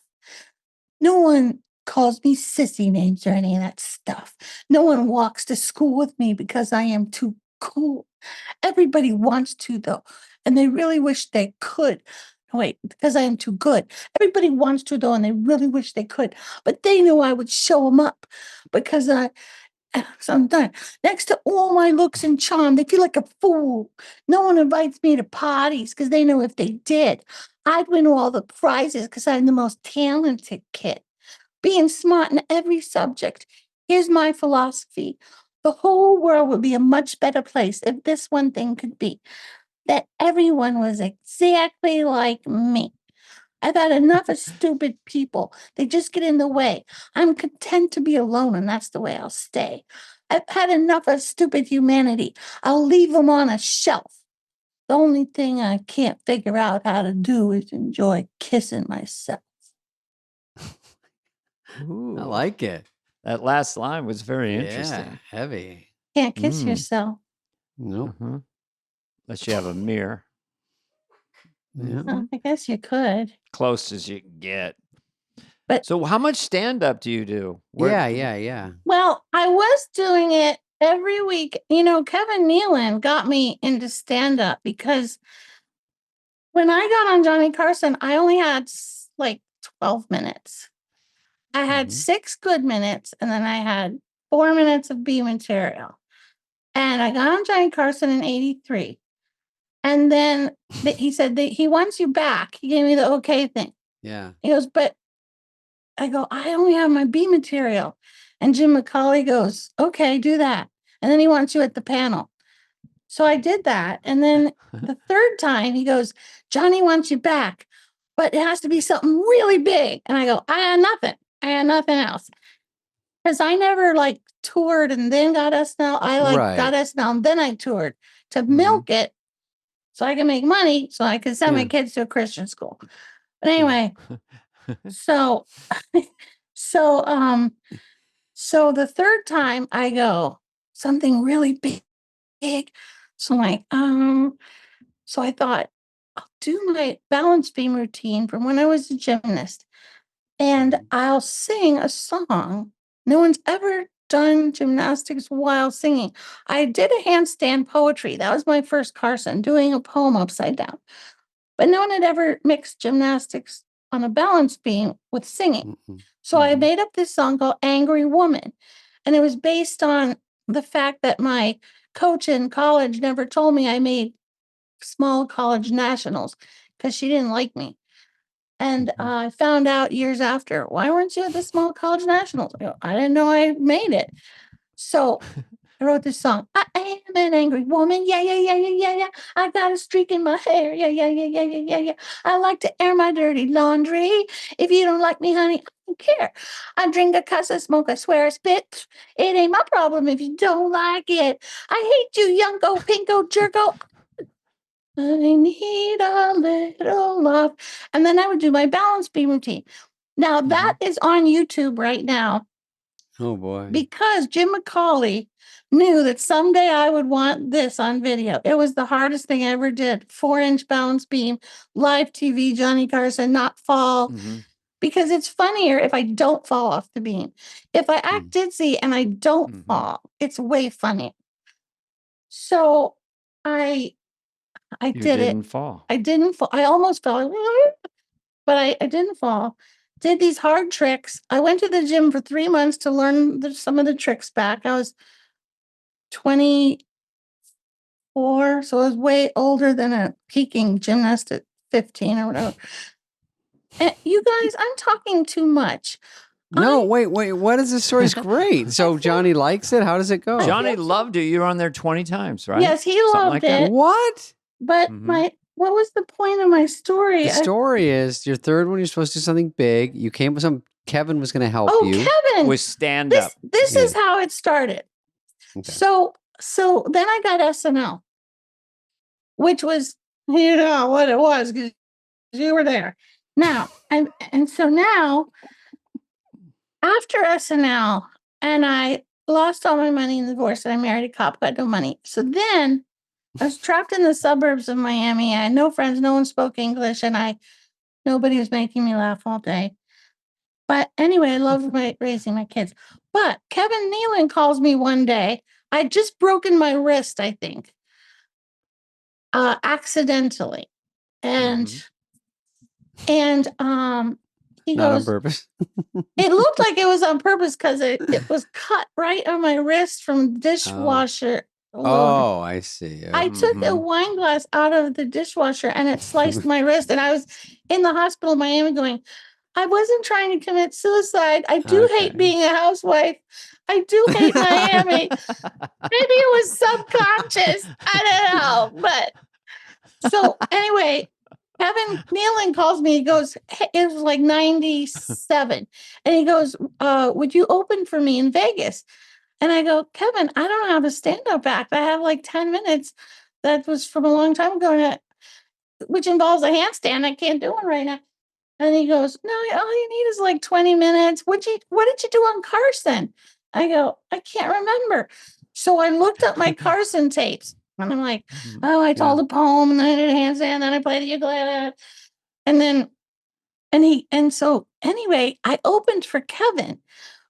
No one calls me sissy names or any of that stuff. No one walks to school with me because I am too cool. Everybody wants to, though, and they really wish they could. Wait, because I am too good. Everybody wants to, though, and they really wish they could. But they knew I would show them up because sometimes next to all my looks and charm, they feel like a fool. No one invites me to parties because they know if they did, I'd win all the prizes because I'm the most talented kid. Being smart in every subject. Here's my philosophy. The whole world would be a much better place if this one thing could be that everyone was exactly like me. I've had enough of stupid people. They just get in the way. I'm content to be alone, and that's the way I'll stay. I've had enough of stupid humanity. I'll leave them on a shelf. The only thing I can't figure out how to do is enjoy kissing myself. Ooh, I like it. that last line was very interesting. Yeah, heavy. Can't kiss yourself. Nope. Unless you have a mirror. Yeah. Well, I guess you could. Close as you can get. But- so how much stand-up do you do? Yeah. Well, I was doing it every week. Kevin Nealon got me into stand-up because when I got on Johnny Carson, I only had like 12 minutes. I had 6 good minutes, and then I had 4 minutes of B material. And I got on Johnny Carson in 83. And then he said that he wants you back. He gave me the okay thing. Yeah. He goes, but I go, I only have my B material. And Jim McCauley goes, okay, do that. And then he wants you at the panel. So I did that. And then the third time he goes, Johnny wants you back, but it has to be something really big. And I go, I had nothing. I had nothing else. Because I never toured and then got SNL. I got SNL and then I toured to milk it so I can make money so I can send my kids to a Christian school. But anyway, so the third time I go, something really big. So I'm like, so I thought, I'll do my balance beam routine from when I was a gymnast. And I'll sing a song. No one's ever done gymnastics while singing. I did a handstand poetry. That was my first Carson, doing a poem upside down. But no one had ever mixed gymnastics on a balance beam with singing. So I made up this song called Angry Woman. And it was based on the fact that my coach in college never told me I made small college nationals because she didn't like me. And I found out years after, why weren't you at the small college nationals? I didn't know I made it. So I wrote this song. I am an angry woman. Yeah, yeah, yeah, yeah, yeah, yeah. I got a streak in my hair. Yeah, yeah, yeah, yeah, yeah, yeah, yeah. I like to air my dirty laundry. If you don't like me, honey, I don't care. I drink, I cuss, I smoke, I swear, I spit. It ain't my problem if you don't like it. I hate you, youngo, pinko, jerko. I need a little love. And then I would do my balance beam routine. Now that is on YouTube right now. Oh boy. Because Jim McCauley knew that someday I would want this on video. It was the hardest thing I ever did. 4-inch balance beam, live TV, Johnny Carson, not fall. Because it's funnier if I don't fall off the beam. If I act ditzy and I don't fall, it's way funnier. So I did it. Fall. I didn't fall. I almost fell, but I didn't fall. Did these hard tricks. I went to the gym for 3 months to learn some of the tricks back. I was 24, so I was way older than a peaking gymnast at 15 or whatever. And you guys, I'm talking too much. No, wait. What is this story's great? So Johnny likes it? How does it go? Johnny loved you. You were on there 20 times, right? Yes, he loved it. What? But what was the point of my story? The story is your third one, you're supposed to do something big. You came with Kevin was going to help you. Kevin! With stand-up. This is how it started. Okay. So then I got SNL, which was, you know what it was, because you were there. Now, and so now, after SNL, and I lost all my money in the divorce, and I married a cop, got no money. So then I was trapped in the suburbs of Miami. I had no friends, no one spoke English, and nobody was making me laugh all day. But anyway, I loved raising my kids. But Kevin Nealon calls me one day. I'd just broken my wrist, I think, accidentally. And he Not goes, on purpose. it looked like it was on purpose because it was cut right on my wrist from dishwasher. Oh, I see. I took a wine glass out of the dishwasher and it sliced my wrist. And I was in the hospital in Miami going, I wasn't trying to commit suicide. I do hate being a housewife. I do hate Miami. Maybe it was subconscious. I don't know. But so anyway, Kevin Nealon calls me. He goes, hey, it was like 97. And he goes, would you open for me in Vegas? And I go, Kevin, I don't have a stand-up act. I have like 10 minutes. That was from a long time ago, which involves a handstand. I can't do one right now. And he goes, no, all you need is like 20 minutes. What did you do on Carson? I go, I can't remember. So I looked up my Carson tapes. And I'm like, I told a poem, and then I did a handstand, then I played the ukulele. And so anyway, I opened for Kevin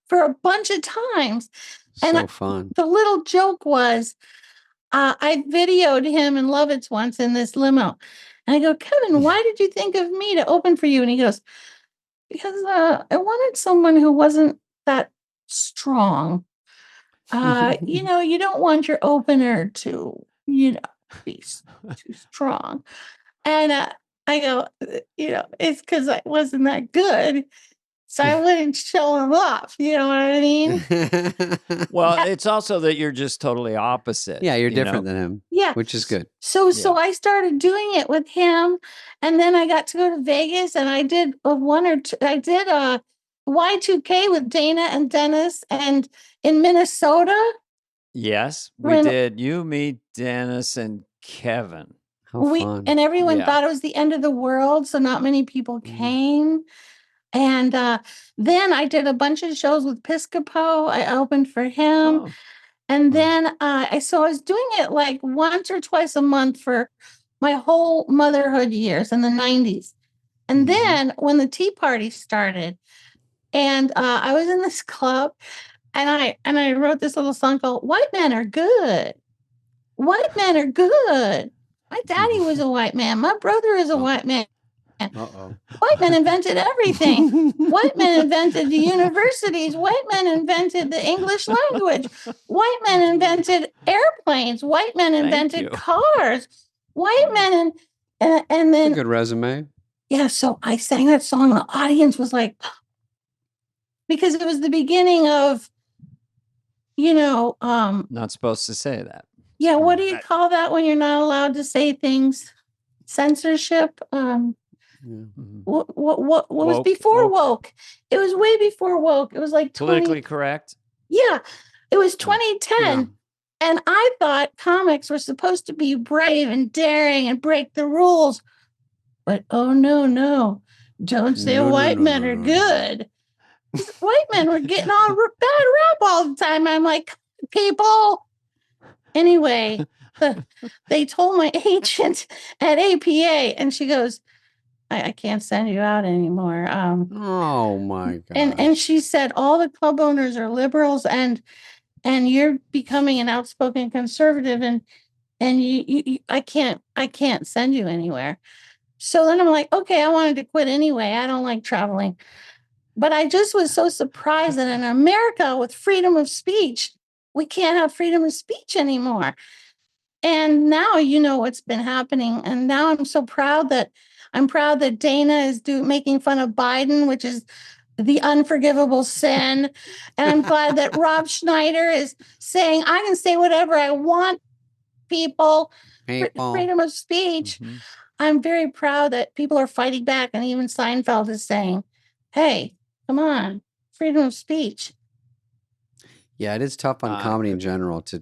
for a bunch of times. So fun. The little joke was, I videoed him in Lovitz once in this limo. And I go, Kevin, why did you think of me to open for you? And he goes, because I wanted someone who wasn't that strong. You know, you don't want your opener to, be too strong. And I go, it's because I wasn't that good. So I wouldn't show him off. You know what I mean? Well, it's also that you're just totally opposite. Yeah, you're different than him. Yeah. Which is good. So I started doing it with him. And then I got to go to Vegas and I did I did a Y2K with Dana and Dennis and in Minnesota. Yes, we did. You, me, Dennis, and Kevin. How fun. And everyone thought it was the end of the world. So not many people came. And then I did a bunch of shows with Piscopo. I opened for him. Oh. And then I was doing it like once or twice a month for my whole motherhood years in the 90s. And then when the Tea Party started, and I was in this club, and I wrote this little song called "White Men Are Good." White men are good. My daddy was a white man. My brother is a white man. Uh-oh. White men invented everything. White men invented the universities. White men invented the English language. White men invented airplanes. White men invented cars. White men and then a good resume. Yeah, so I sang that song. The audience was like, because it was the beginning of, not supposed to say that. Yeah, what do you call that when you're not allowed to say things? Censorship. What was before woke? It was way before woke. It was like politically correct. Yeah, it was 2010, and I thought comics were supposed to be brave and daring and break the rules. But oh no, don't say white men are good. White men were getting all bad rap all the time. I'm like, people. Anyway, they told my agent at APA, and she goes, I can't send you out anymore. Oh my God. And she said all the club owners are liberals, and you're becoming an outspoken conservative, and I can't send you anywhere. So then I'm like, okay, I wanted to quit anyway. I don't like traveling. But I just was so surprised that in America with freedom of speech, we can't have freedom of speech anymore. And now what's been happening. And now I'm so proud that Dana is making fun of Biden, which is the unforgivable sin. And I'm glad that Rob Schneider is saying, I can say whatever I want, people. Freedom of speech. Mm-hmm. I'm very proud that people are fighting back. And even Seinfeld is saying, hey, come on, freedom of speech. Yeah, it is tough on comedy in general to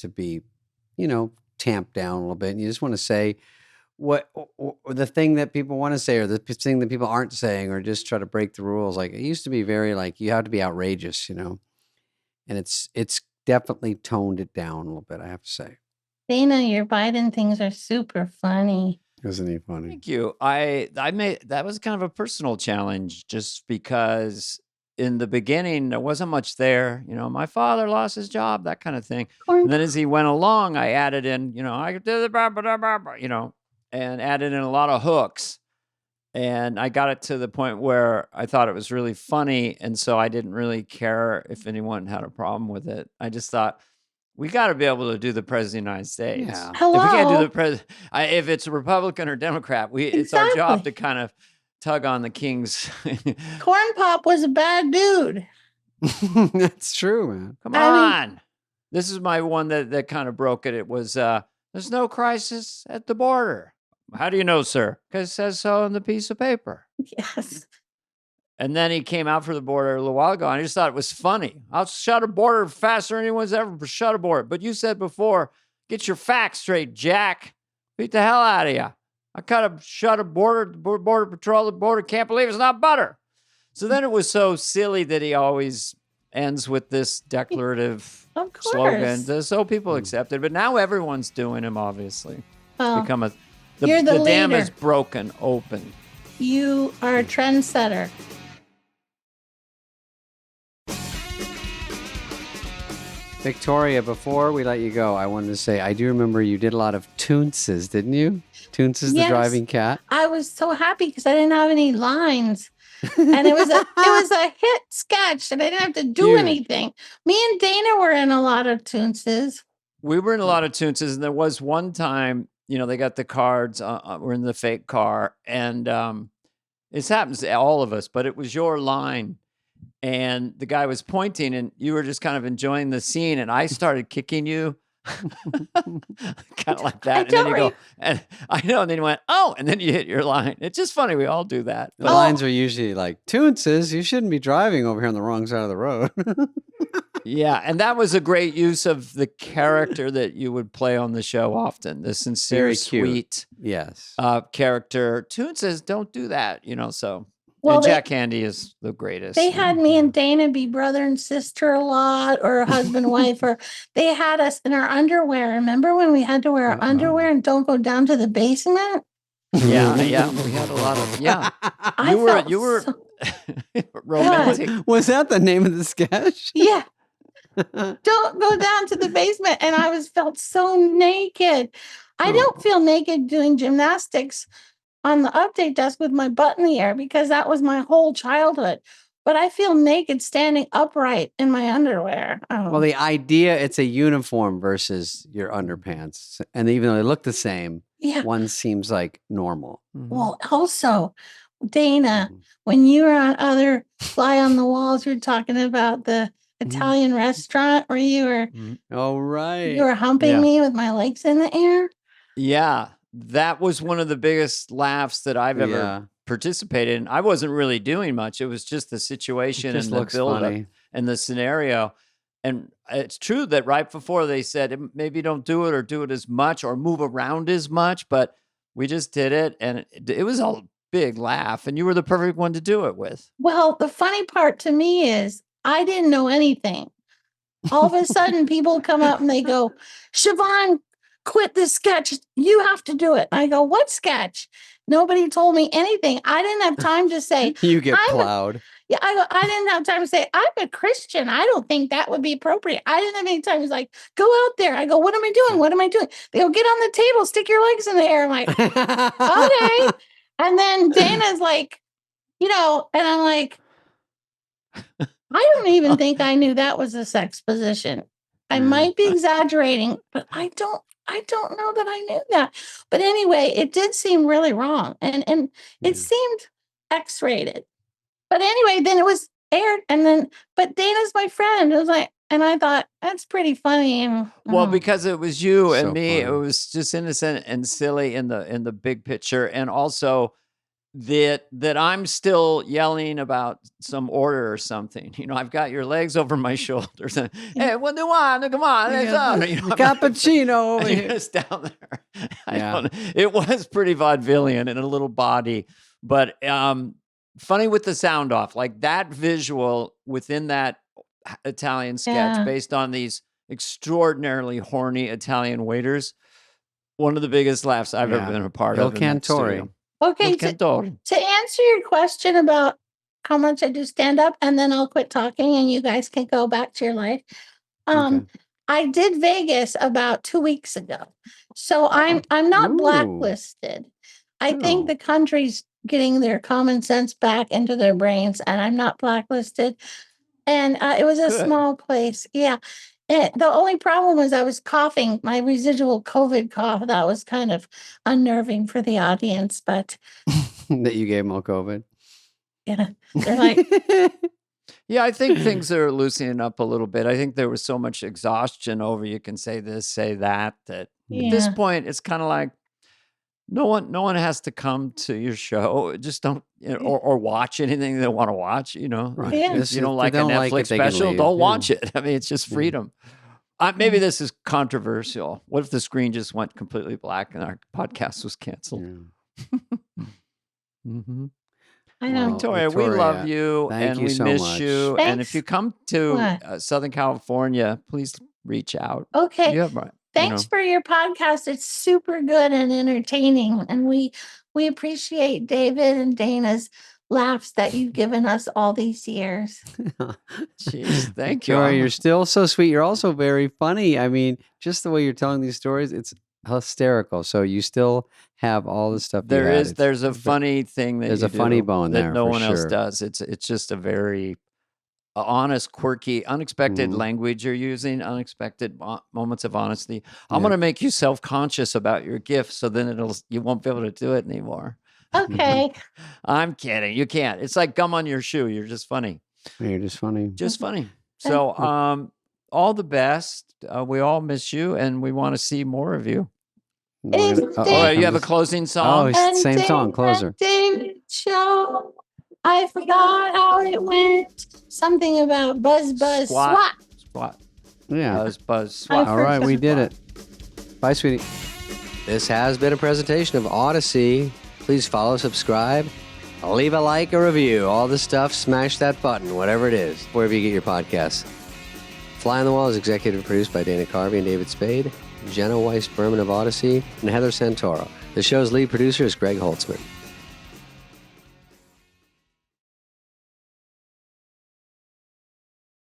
be, tamped down a little bit. And you just want to say what or the thing that people want to say, or the thing that people aren't saying, or just try to break the rules. Like, it used to be very you have to be outrageous, and it's definitely toned it down a little bit, I have to say. Dana, your Biden things are super funny. Isn't he funny? Thank you. That was kind of a personal challenge, just because in the beginning there wasn't much there. My father lost his job, that kind of thing. And then as he went along, I added in, I could do the and added in a lot of hooks. And I got it to the point where I thought it was really funny, and so I didn't really care if anyone had a problem with it. I just thought, we got to be able to do the president of the United States. Yeah. Hello? If we can't do the president, if it's a Republican or Democrat, it's our job to kind of tug on the king's. Corn Pop was a bad dude. That's true, man. Come on. This is my one that kind of broke it. It was, there's no crisis at the border. How do you know, sir? Because it says so on the piece of paper. Yes. And then he came out for the border a little while ago, and I just thought it was funny. I'll shut a border faster than anyone's ever shut a border. But you said before, get your facts straight, Jack. Beat the hell out of you. I kind of shut a border patrol, the border can't believe it's not butter. So then it was so silly that he always ends with this declarative slogan. So people accept it. But now everyone's doing him, obviously. It's become the dam is broken open. You are a trendsetter. Victoria, before we let you go, I wanted to say, I do remember you did a lot of Toonces, didn't you? Toonces, yes. The driving cat. I was so happy because I didn't have any lines. And it was a hit sketch, and I didn't have to do anything. Me and Dana were in a lot of Toonces. We were in a lot of Toonces, and there was one time, they got the cards, we're in the fake car, and this happens to all of us, but it was your line. And the guy was pointing, and you were just kind of enjoying the scene, and I started kicking you. Kind of like that. And then you go, and I know, and then you went, oh, and then you hit your line. It's just funny. We all do that. The lines are usually like, Toonces, you shouldn't be driving over here on the wrong side of the road. Yeah, and that was a great use of the character that you would play on the show often, the sincere, sweet character. Toonces, don't do that, so... Well, and Jack Handy is the greatest. They had me and Dana be brother and sister a lot, or husband, wife, or they had us in our underwear. Remember when we had to wear our underwear and don't go down to the basement? Yeah, we had a lot of, You were so romantic. Was that the name of the sketch? Yeah. Don't go down to the basement. And I felt so naked. I don't feel naked doing gymnastics. on the update desk with my butt in the air because that was my whole childhood. But I feel naked standing upright in my underwear. Oh. Well, the idea, it's a uniform versus your underpants. And even though they look the same, one seems like normal. Well, also, Dana, when you were on other Fly on the Walls, you were talking about the Italian restaurant where you were. Oh, right. You were humping me with my legs in the air. Yeah. That was one of the biggest laughs that I've ever participated in. I wasn't really doing much. It was just the situation and the build-up and the scenario. And it's true that right before they said, maybe don't do it or do it as much or move around as much, but we just did it. And it was a big laugh. And you were the perfect one to do it with. Well, the funny part to me is I didn't know anything. All of a sudden, people come up and they go, Siobhan, quit this sketch. You have to do it. I go, what sketch? Nobody told me anything. I didn't have time to say. You get plowed. I didn't have time to say, I'm a Christian. I don't think that would be appropriate. I didn't have any time. It was like, go out there. I go, what am I doing? What am I doing? They go, get on the table, stick your legs in the air. I'm like, okay. And then Dana's like, and I'm like, I don't even think I knew that was a sex position. I might be exaggerating, but I don't know that I knew that. But anyway, it did seem really wrong. And it seemed X-rated. But anyway, then it was aired but Dana's my friend. It was like, and I thought that's pretty funny. And well, because it was you and me, funny. it was just innocent and silly in the big picture. And also that I'm still yelling about some order or something. I've got your legs over my shoulders. And, hey, what do you want? Come on, let's cappuccino over here. Just down there. It was pretty vaudevillian and a little body, but funny with the sound off, like that visual within that Italian sketch based on these extraordinarily horny Italian waiters. One of the biggest laughs I've ever been a part of. Cantori. Okay, to answer your question about how much I do stand up, and then I'll quit talking and you guys can go back to your life. I did Vegas about 2 weeks ago. So I'm not blacklisted. I think the country's getting their common sense back into their brains, and I'm not blacklisted. And it was a small place. Yeah. The only problem was I was coughing, my residual COVID cough. That was kind of unnerving for the audience, but. That you gave them all COVID. Yeah. They're like. Yeah, I think things are loosening up a little bit. I think there was so much exhaustion over you can say this, say that at this point, it's kind of like, no one has to come to your show. Just don't, or watch anything they want to watch. Right. If you don't like a Netflix special, don't watch it. I mean, it's just freedom. Maybe this is controversial. What if the screen just went completely black and our podcast was canceled? I know, Victoria, we love you and we so miss much. you. Thanks. And if you come to Southern California, please reach out. Okay. Thanks for your podcast. It's super good and entertaining. And we appreciate David and Dana's laughs that you've given us all these years. Jeez, thank you. You're still so sweet. You're also very funny. I mean, just the way you're telling these stories, it's hysterical. So you still have all the stuff. There's a funny thing that there's a funny bone there that no one else does. It's just a very honest, quirky, unexpected language you're using, unexpected moments of honesty. I'm going to make you self-conscious about your gift, so then you won't be able to do it anymore. Okay. I'm kidding. You can't. It's like gum on your shoe. You're just funny. You're just funny. Just funny. So, all the best. We all miss you, and we want to see more of you. You have a closing song? Oh, same song, closer. Show. I forgot how it went. Something about buzz, swat. Yeah. Buzz, swat. All right, we did it. Bye, sweetie. This has been a presentation of Audacy. Please follow, subscribe, leave a like, a review, all the stuff. Smash that button, whatever it is, wherever you get your podcasts. Fly on the Wall is executive produced by Dana Carvey and David Spade, Jenna Weiss-Berman of Audacy, and Heather Santoro. The show's lead producer is Greg Holtzman.